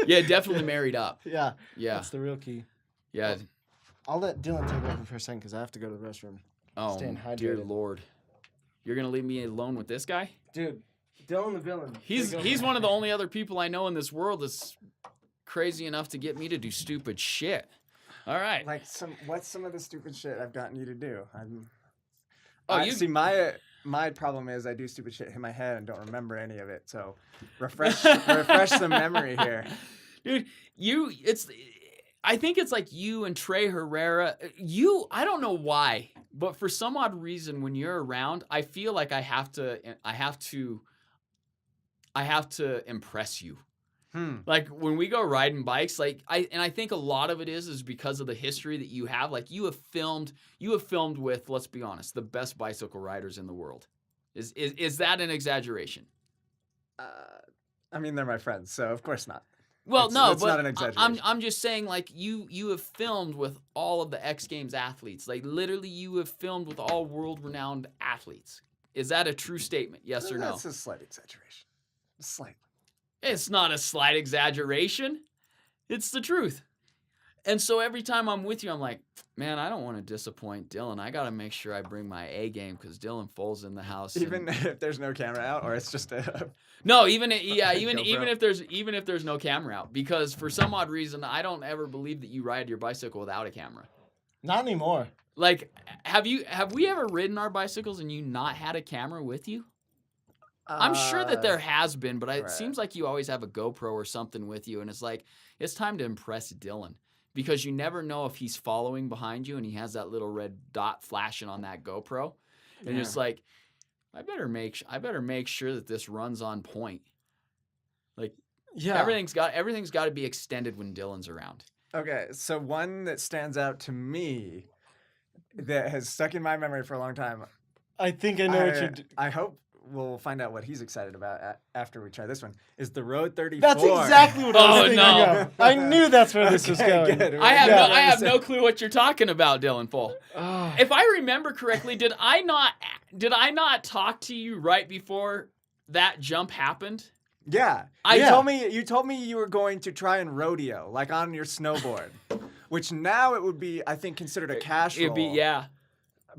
Yeah, definitely married up.
Yeah.
That's
the real key.
Yeah.
I'll let Dylan take over for a second because I have to go to the restroom.
Oh, dear Lord. You're going to leave me alone with this guy?
Dude, Dylan the villain.
He's one of the only other people I know in this world that's crazy enough to get me to do stupid shit. All right.
Like what's some of the stupid shit I've gotten you to do?
See
my problem is I do stupid shit in my head and don't remember any of it. So refresh the memory here.
Dude, I think it's like you and Trey Herrera. I don't know why, but for some odd reason when you're around, I feel like I have to impress you. Like when we go riding bikes, I think a lot of it is because of the history that you have. Like you have filmed with, let's be honest, the best bicycle riders in the world. Is that an exaggeration?
I mean, they're my friends, so of course not.
Well,
it's
but
not an exaggeration.
I'm just saying, like you have filmed with all of the X Games athletes. Like literally, you have filmed with all world-renowned athletes. Is that a true statement? Yes or no?
That's a slight exaggeration. Slightly.
It's not a slight exaggeration. It's the truth. And so every time I'm with you, I'm like, man, I don't want to disappoint Dylan. I got to make sure I bring my A game because Dylan Foles in the house.
Even if there's no camera out, or it's just a
no, even if there's no camera out, because for some odd reason I don't ever believe that you ride your bicycle without a camera.
Not anymore.
Like, have we ever ridden our bicycles and you not had a camera with you? I'm sure that there has been, but it seems like you always have a GoPro or something with you, and it's like, it's time to impress Dylan, because you never know if he's following behind you and he has that little red dot flashing on that GoPro, and it's like, I better make sure that this runs on point. Like, everything's got to be extended when Dylan's around.
Okay, so one that stands out to me that has stuck in my memory for a long time.
I think I know what you're doing.
I hope we'll find out what he's excited about after we try this one. Is the Road 34.
That's exactly what I was thinking of. I knew that's where this was going.
Good.
I have no clue what you're talking about, Dylan Full.
Oh.
If I remember correctly, did I not talk to you right before that jump happened?
Yeah. You told me you were going to try and rodeo, like on your snowboard, which now it would be, I think, considered a cash roll.
It'd be, yeah.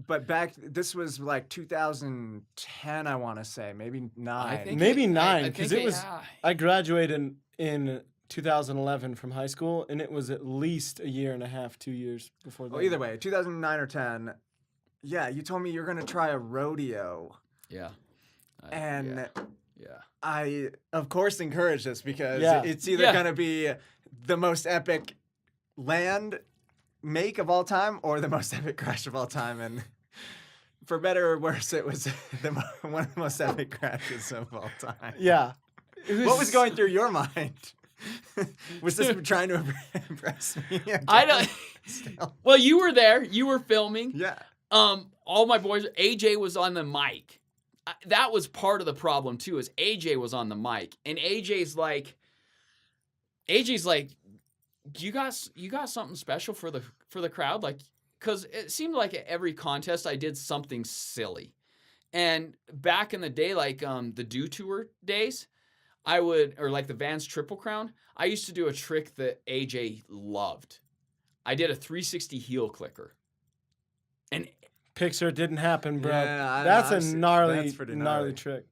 But this was like 2010, I want to say, maybe 9.
Maybe 9,
I
because
think
it was.
yeah.
I graduated in 2011 from high school, and it was at least a year and a half, 2 years before that.
Well, either way, 2009 or 10. Yeah, you told me you were going to try a rodeo.
Yeah.
And
yeah.
I, of course, encourage this because it's either
Yeah.
going to be the most epic land make of all time or the most epic crash of all time. And for better or worse, it was one of the most epic crashes of all time.
Yeah.
What was going through your mind? Was this trying to impress me?
I don't.
Still.
Well, you were there. You were filming.
Yeah.
All my boys. AJ was on the mic. That was part of the problem too. Is AJ was on the mic, and AJ's like, you got something special for the crowd, like, because it seemed like at every contest I did something silly, and back in the day, like the Do Tour days, or like the Vans Triple Crown, I used to do a trick that AJ loved. I did a 360 heel clicker, and
Pixar didn't happen, bro.
Yeah,
that's
I've
a
seen-
gnarly,
that's pretty gnarly.
trick.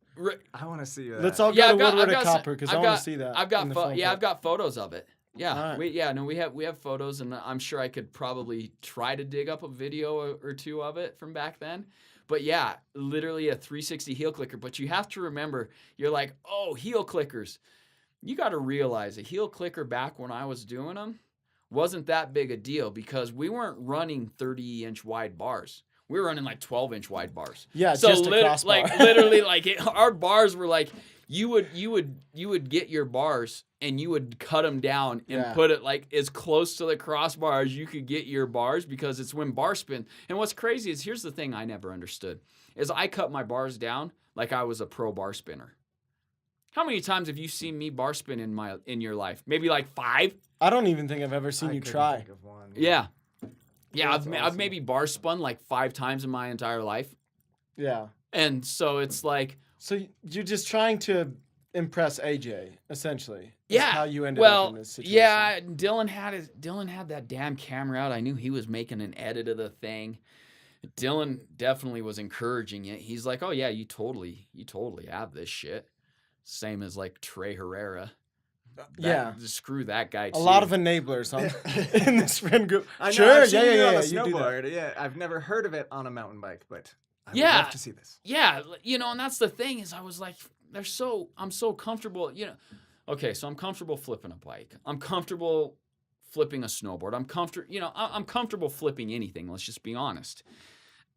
I want to see that.
Let's all
Yeah,
go to
I've got-
Woodward
I've
and
got
Copper because
I've
I want
got-
to see that.
I've got
in the phone
I've got photos of it. Yeah,
Alright.
we have photos, and I'm sure I could probably try to dig up a video or two of it from back then. But yeah, literally a 360 heel clicker. But you have to remember, you're like, oh, heel clickers. You got to realize a heel clicker back when I was doing them wasn't that big a deal because we weren't running 30-inch wide bars. We were running like 12-inch wide bars.
Yeah,
so
just a crossbar.
like literally, like our bars were like you would get your bars and you would cut them down and put it like as close to the crossbar as you could get your bars because it's when bar spin. And what's crazy is here's the thing I never understood is I cut my bars down like I was a pro bar spinner. How many times have you seen me bar spin in your life? Maybe like 5.
I don't even think I've ever seen you
couldn't
try.
think of one.
Yeah. Yeah,
That's
I've
awesome.
maybe bar spun like 5 times in my entire life.
Yeah.
And so it's like,
So you're just trying to impress AJ, essentially.
yeah,
That's how you ended up in this situation.
yeah. Dylan had that damn camera out. I knew he was making an edit of the thing. Dylan definitely was encouraging it. He's like, "Oh yeah, you totally have this shit." Same as like Trey Herrera. Screw that guy too.
A lot of enablers in this friend group.
I know,
Sure,
I've seen you on a
you do that.
snowboard. Yeah, I've never heard of it on a mountain bike, but I would
Yeah.
love to see this.
Yeah, and that's the thing is I was like, I'm so comfortable, Okay, so I'm comfortable flipping a bike. I'm comfortable flipping a snowboard. I'm comfortable flipping anything. Let's just be honest.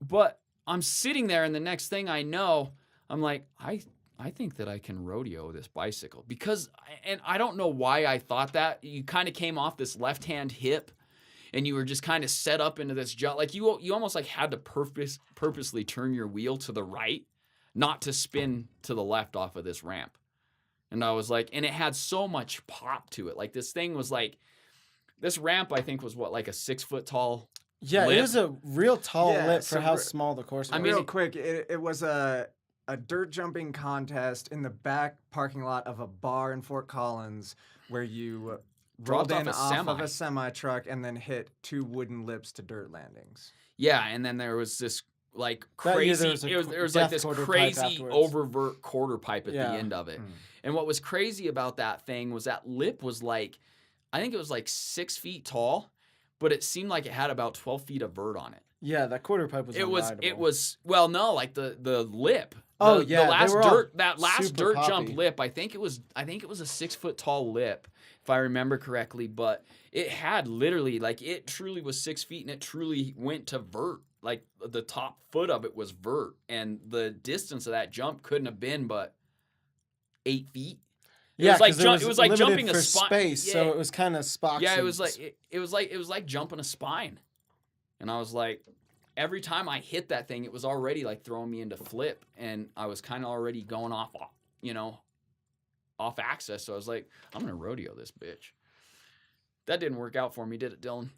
But I'm sitting there, and the next thing I know, I'm like, I think that I can rodeo this bicycle because, and I don't know why I thought that. You kind of came off this left-hand hip, and you were just kind of set up into this jump. Like you almost like had to purposely turn your wheel to the right, not to spin to the left off of this ramp. And I was like, and it had so much pop to it. Like this thing was like, this ramp I think was like a 6 foot tall.
Yeah,
lip.
it was a real tall lip
so
for how small the course was.
I mean,
real quick, it was a dirt jumping contest in the back parking lot of a bar in Fort Collins where you rolled
Dropped
in
off a
off
semi.
of a semi truck and then hit 2 wooden lips to dirt landings.
Yeah, and then there was this like
That year
crazy.
there was a
There was like
death
this
quarter pipe
crazy
afterwards.
oververt quarter pipe at
Yeah.
the end of it.
Mm.
And what was crazy about that thing was that lip was like, I think it was like 6 feet tall, but it seemed like it had about 12 feet of vert on it.
Yeah, that quarter pipe was
It
unrideable.
was well, no, like the lip.
Oh,
The-
yeah,
the
they
last
were all
last
super
dirt
poppy.
jump lip. I think it was a 6 foot tall lip, if I remember correctly. But it had literally like it truly was 6 feet, and it truly went to vert. Like the top foot of it was vert, and the distance of that jump couldn't have been but 8 feet. It
Yeah,
was like
'cause it
it was like
limited
jumping a
for
spine.
space,
Yeah,
so it was kind of Spock.
yeah, it was like jumping a spine, and I was like, every time I hit that thing, it was already like throwing me into flip, and I was kind of already going off, off axis. So I was like, I'm gonna rodeo this bitch. That didn't work out for me, did it, Dylan?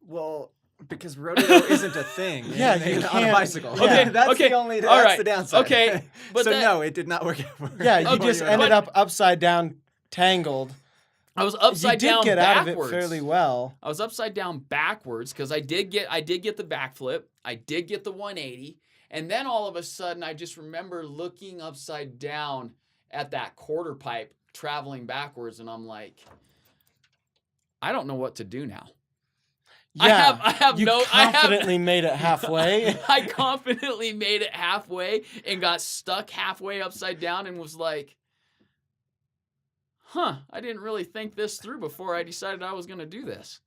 Well, because rodeo isn't a thing.
Yeah,
on
you
a
can't-
bicycle.
Okay,
that's
okay,
the only.
all
That's
right,
the downside.
okay, but
so
that-
no, it did not work out. For
Yeah, you
Okay,
just
but-
ended up upside down, tangled.
I was
You
upside
did
down
get
backwards.
out of it fairly well.
I was upside down backwards because I did get the backflip. I did get the 180. And then all of a sudden, I just remember looking upside down at that quarter pipe traveling backwards. And I'm like, I don't know what to do now.
Yeah,
I have
you
no.
confidently made it halfway.
I confidently made it halfway and got stuck halfway upside down and was like, I didn't really think this through before I decided I was going to do this.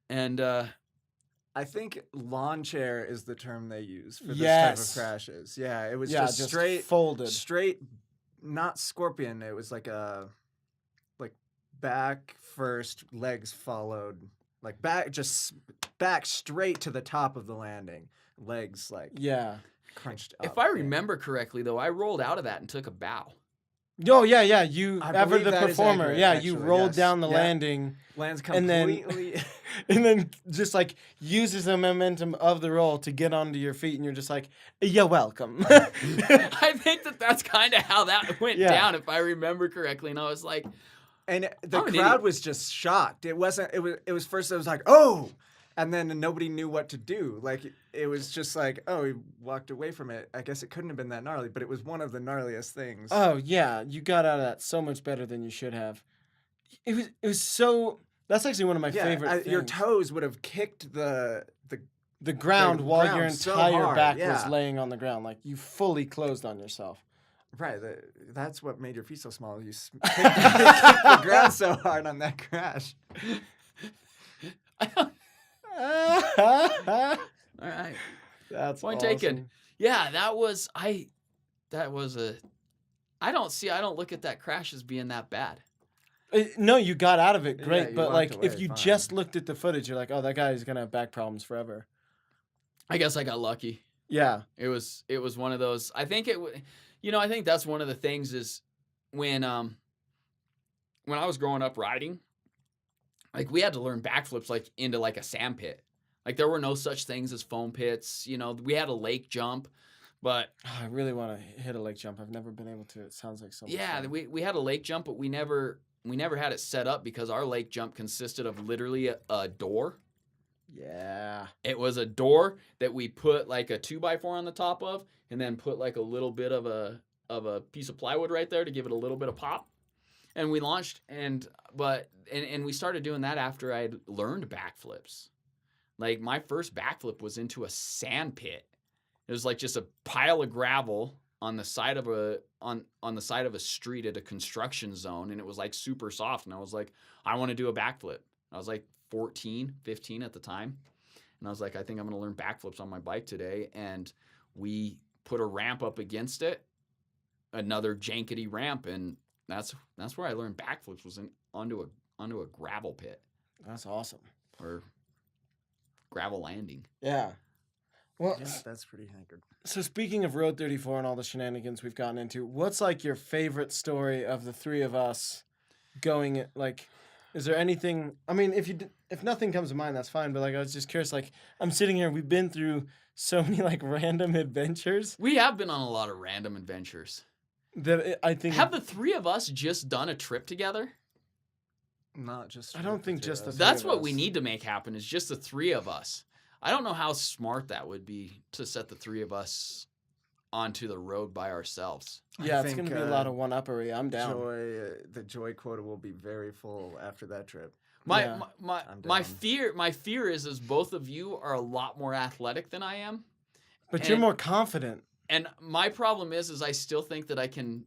And
I think lawn chair is the term they use for this
Yes.
type of crashes. Yeah, it was
Yeah,
just straight
folded.
straight, not scorpion. It was like back first, legs followed, like back straight to the top of the landing, legs like
Yeah.
crunched up.
if I remember correctly, though, I rolled out of that and took a bow.
Oh yeah. You
I
ever
believe
the
that is
performer.
accurate,
Yeah,
actually,
you rolled
yes.
down the
Yeah.
landing
lands
and then-
completely.
and then just like uses the momentum of the roll to get onto your feet, and you're just like, "You're welcome."
I think that's kind of how that went
Yeah.
down, if I remember correctly. And I was like,
And the
I'm an
crowd
idiot.
was just shocked. It wasn't. It was first. It was like, oh, and then nobody knew what to do. Like it was just like, oh, he walked away from it. I guess it couldn't have been that gnarly, but it was one of the gnarliest things.
Oh yeah, you got out of that so much better than you should have. It was so. That's actually one of my favorite things.
your toes would have kicked the
ground
the
while
ground
your
so
entire
hard,
back
yeah.
was laying on the ground. Like you fully closed on yourself.
right. That's what made your feet so small. You kicked the ground so hard on that crash.
all right.
That's
Point
awesome.
taken. Yeah, that was I don't look at that crash as being that bad.
No, you got out of it
Yeah,
great,
you
but
walked
like if
away
you
fine.
just looked at the footage, you're like, oh, that guy's gonna have back problems forever.
I guess I got lucky.
Yeah.
It was one of those. I think I think that's one of the things is when I was growing up riding, like we had to learn backflips like into like a sand pit. Like there were no such things as foam pits. We had a lake jump, but
I really want to hit a lake jump. I've never been able to. It sounds like so much
yeah,
fun.
we had a lake jump, but we never had it set up because our lake jump consisted of literally a door.
Yeah.
It was a door that we put like a 2x4 on the top of, and then put like a little bit of a piece of plywood right there to give it a little bit of pop. And we launched, and we started doing that after I'd learned backflips. Like my first backflip was into a sand pit. It was like just a pile of gravel on the side of a street at a construction zone, and it was like super soft. And I was like, I want to do a backflip. I was like 14, 15 at the time. And I was like, I think I'm going to learn backflips on my bike today. And we put a ramp up against it, another jankety ramp. And that's where I learned backflips, was onto a gravel pit
That's awesome.
or gravel landing.
Yeah. Well,
Yeah, that's pretty hankered.
so speaking of Road 34 and all the shenanigans we've gotten into, what's like your favorite story of the three of us going like? Is there anything? I mean, if nothing comes to mind, that's fine. But like, I was just curious. Like, I'm sitting here. We've been through so many like random adventures
We have been on a lot of random adventures.
that I think.
Have the three of us just done a trip together?
Not just.
I don't
with
think
the
just
three
the
of
three
us.
That's
of
what we
us.
need to make happen, is just the three of us. I don't know how smart that would be to set the three of us onto the road by ourselves.
Yeah,
I
it's
think,
gonna be a lot of one-uppery. I'm down.
The joy quota will be very full after that trip.
Yeah,
I'm
My
down.
fear is both of you are a lot more athletic than I am.
But you're
and-
more confident.
And my problem is I still think that I can,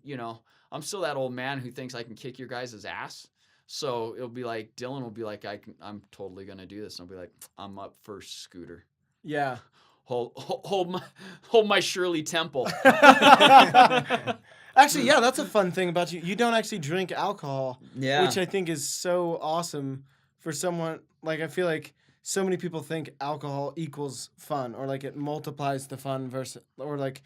I'm still that old man who thinks I can kick your guys' ass. So it'll be like, Dylan will be like, I'm totally going to do this. And I'll be like, I'm up first, Scooter.
Yeah.
Hold my Shirley Temple.
Actually, yeah, that's a fun thing about you. You don't actually drink alcohol,
Yeah.
which I think is so awesome for someone. Like, I feel like so many people think alcohol equals fun, or like it multiplies the fun versus, or like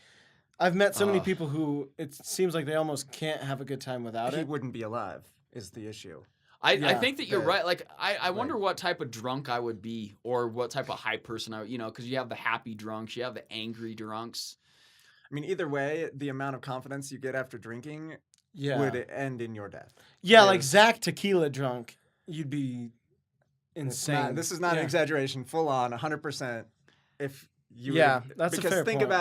I've met so many people who it seems like they almost can't have a good time without
He
it.
wouldn't be alive is the issue.
I
Yeah,
think that you're
the-
right. Like, I wonder
like-
what type of drunk I would be, or what type of hype person I would, because you have the happy drunks, you have the angry drunks.
I mean, either way, the amount of confidence you get after drinking
Yeah.
would end in your death.
Yeah, like
There's-
Zach tequila drunk, you'd be
It's
insane.
not, this is not
Yeah.
an exaggeration. Full on, 100%. If you
Yeah,
would-
that's a
because
fair
think
point.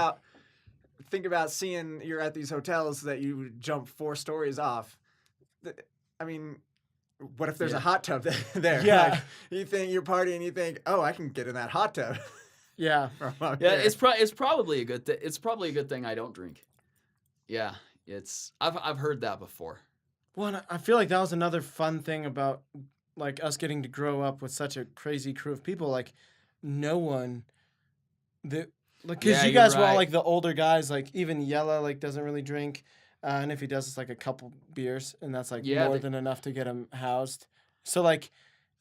about seeing you're at these hotels that you jump 4 stories off. I mean, what if there's a hot tub there?
Yeah.
Like, you think you're partying, you think, oh, I can get in that hot tub.
Yeah.
from up
Yeah,
here.
it's probably a good it's probably a good thing I don't drink. Yeah, I've heard that before.
Well, and I feel like that was another fun thing about like us getting to grow up with such a crazy crew of people. Like, no one that like because
Yeah,
you
you're
guys were all
right.
like the older guys. Like even Yella like doesn't really drink, and if he does, it's like a couple beers, and that's like
Yeah,
more
they-
than enough to get him housed. So like,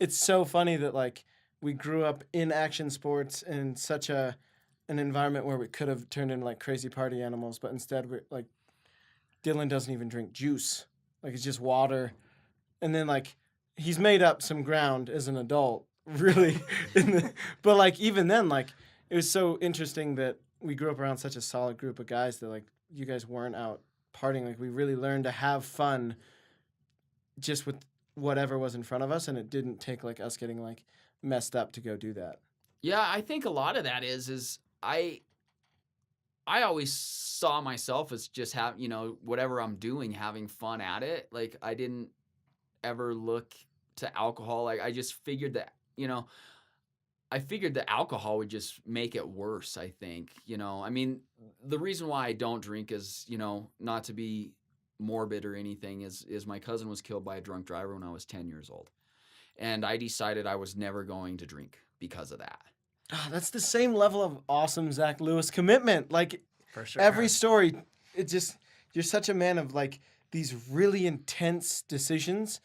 it's so funny that like we grew up in action sports in such an environment where we could have turned into like crazy party animals, but instead we're like Dylan doesn't even drink juice. Like it's just water. And then like he's made up some ground as an adult, really. But like even then, like it was so interesting that we grew up around such a solid group of guys that like you guys weren't out partying. Like we really learned to have fun just with whatever was in front of us, and it didn't take like us getting like messed up to go do that.
Yeah, I think a lot of that is I always saw myself as just whatever I'm doing, having fun at it. Like I didn't ever look to alcohol. Like I just figured that, I figured that alcohol would just make it worse, I think. I mean, the reason why I don't drink is, not to be morbid or anything, is my cousin was killed by a drunk driver when I was 10 years old. And I decided I was never going to drink because of that.
Ah, that's the same level of awesome Zach Lewis commitment. Like
For sure.
every story, it just you're such a man of like these really intense decisions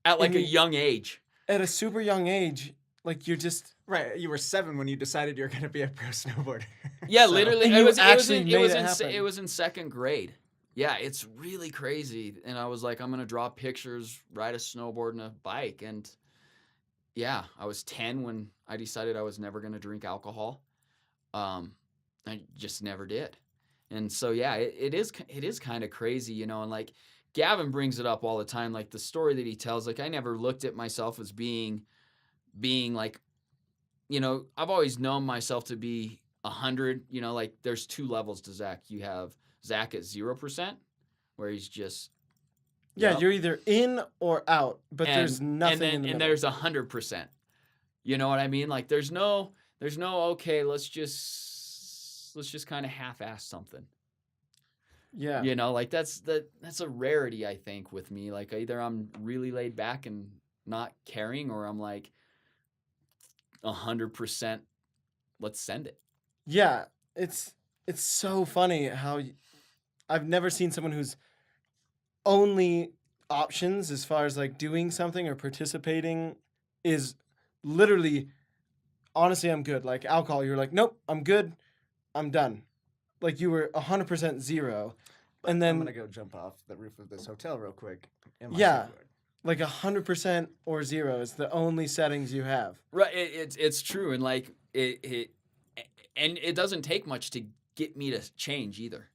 At like
And
a
you-
young age.
at a super young age. Like you're just
Right, you were 7 when you decided you were going to be a pro snowboarder.
Yeah,
So-
literally.
And
It
you
was
actually
it
made
was
it
in
happen.
it was in second grade. Yeah, it's really crazy. And I was like, I'm gonna draw pictures, ride a snowboard and a bike. And yeah, I was 10 when I decided I was never gonna drink alcohol. I just never did. And so yeah, it is kind of crazy, and like Gavin brings it up all the time, like the story that he tells. Like I never looked at myself as being like, I've always known myself to be 100. Like there's 2 levels to Zach. You have Zach at 0%, where he's just Yep.
you're either in or out, but there's
and
nothing
then
in the
and
middle.
there's 100%. You know what I mean? Like there's no okay, let's just kind of half-ass something.
Yeah.
Like that's a rarity, I think, with me. Like either I'm really laid back and not caring, or I'm like 100%. Let's send it.
Yeah, it's so funny how I've never seen someone whose only options as far as like doing something or participating is literally, honestly, I'm good. Like alcohol, you're like, nope, I'm good, I'm done. Like you were 100% zero, and
I'm
then
going to go jump off the roof of this hotel real quick. in my
Yeah.
snowboard.
like 100% or 0 is the only settings you have.
Right. It's true, and like and it doesn't take much to get me to change either.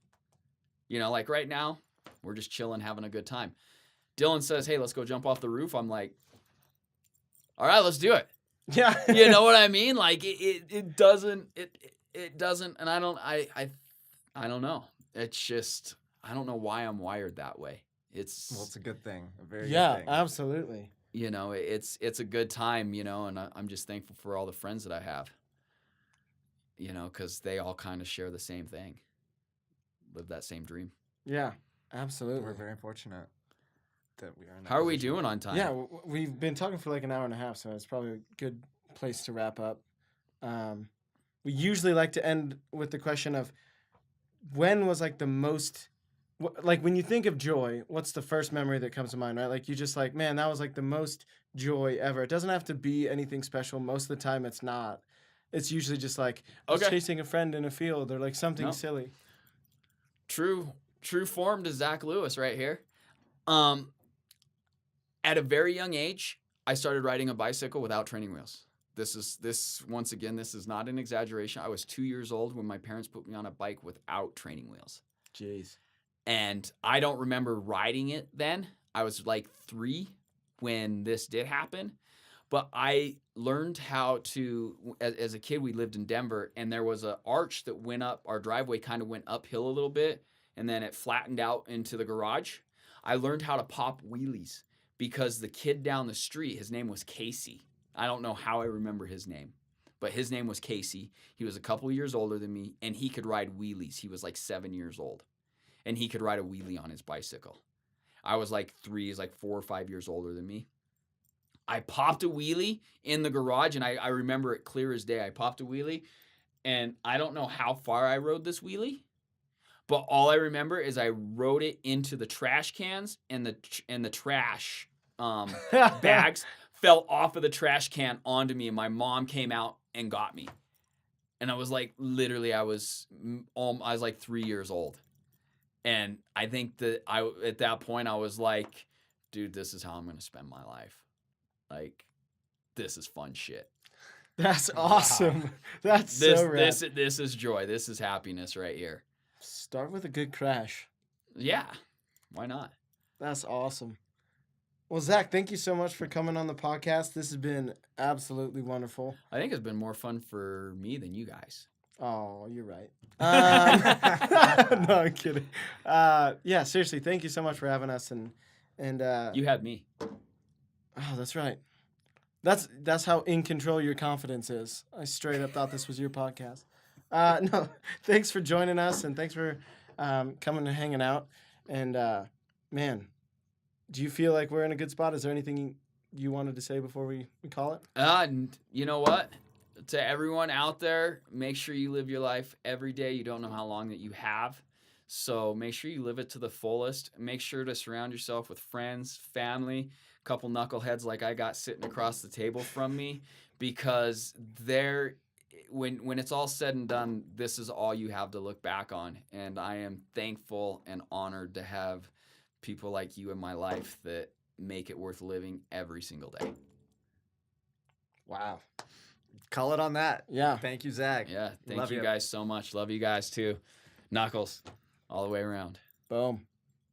Like right now, we're just chilling, having a good time. Dylan says, "Hey, let's go jump off the roof." I'm like, "All right, let's do it."
Yeah.
You know what I mean? Like it doesn't, and I don't know. It's just I don't know why I'm wired that way.
Well, it's a good thing. A very
Yeah,
good thing.
absolutely.
It's a good time, and I'm just thankful for all the friends that I have. Because they all kind of share the same thing, live that same dream.
Yeah, absolutely.
We're very fortunate that we are in that
How are we
position.
doing on time?
Yeah, we've been talking for like an hour and a half, so it's probably a good place to wrap up. We usually like to end with the question of when was like when you think of joy, what's the first memory that comes to mind, right? Like you just like, man, that was like the most joy ever. It doesn't have to be anything special. Most of the time it's not. It's usually just like I was
Okay.
chasing a friend in a field or like something
No.
silly.
True form to Zach Lewis right here. At a very young age, I started riding a bicycle without training wheels. This once again, this is not an exaggeration. I was 2 years old when my parents put me on a bike without training wheels.
Jeez.
And I don't remember riding it then. I was like 3 when this did happen. But I learned how to, as a kid, we lived in Denver, and there was an arch that went up. Our driveway kind of went uphill a little bit, and then it flattened out into the garage. I learned how to pop wheelies because the kid down the street, his name was Casey. I don't know how I remember his name, but his name was Casey. He was a couple of years older than me, and he could ride wheelies. He was like 7 years old, and he could ride a wheelie on his bicycle. I was like 3, he's like 4 or 5 years older than me. I popped a wheelie in the garage, and I remember it clear as day. I popped a wheelie, and I don't know how far I rode this wheelie, but all I remember is I rode it into the trash cans, and the trash bags fell off of the trash can onto me, and my mom came out and got me. And I was like, literally, I was like 3 years old. And I think that at that point, I was like, dude, this is how I'm going to spend my life. Like, this is fun shit.
That's awesome. Wow. That's
this,
so rad.
This is joy. This is happiness right here.
Start with a good crash.
Yeah. Why not?
That's awesome. Well, Zach, thank you so much for coming on the podcast. This has been absolutely wonderful.
I think it's been more fun for me than you guys.
Oh, you're right. No, I'm kidding. Yeah, seriously, thank you so much for having us. And
you had me.
Oh, that's right. That's how in control your confidence is. I straight up thought this was your podcast. No, thanks for joining us, and thanks for coming and hanging out. And man, do you feel like we're in a good spot? Is there anything you wanted to say before we call it?
You know what? To everyone out there, make sure you live your life every day. You don't know how long that you have. So make sure you live it to the fullest. Make sure to surround yourself with friends, family, a couple knuckleheads like I got sitting across the table from me, because when it's all said and done, this is all you have to look back on. And I am thankful and honored to have people like you in my life that make it worth living every single day.
Wow.
Call it on that.
Yeah.
Thank you, Zach.
Yeah. Thank
Love
you guys so much. Love you guys too. Knuckles all the way around.
Boom.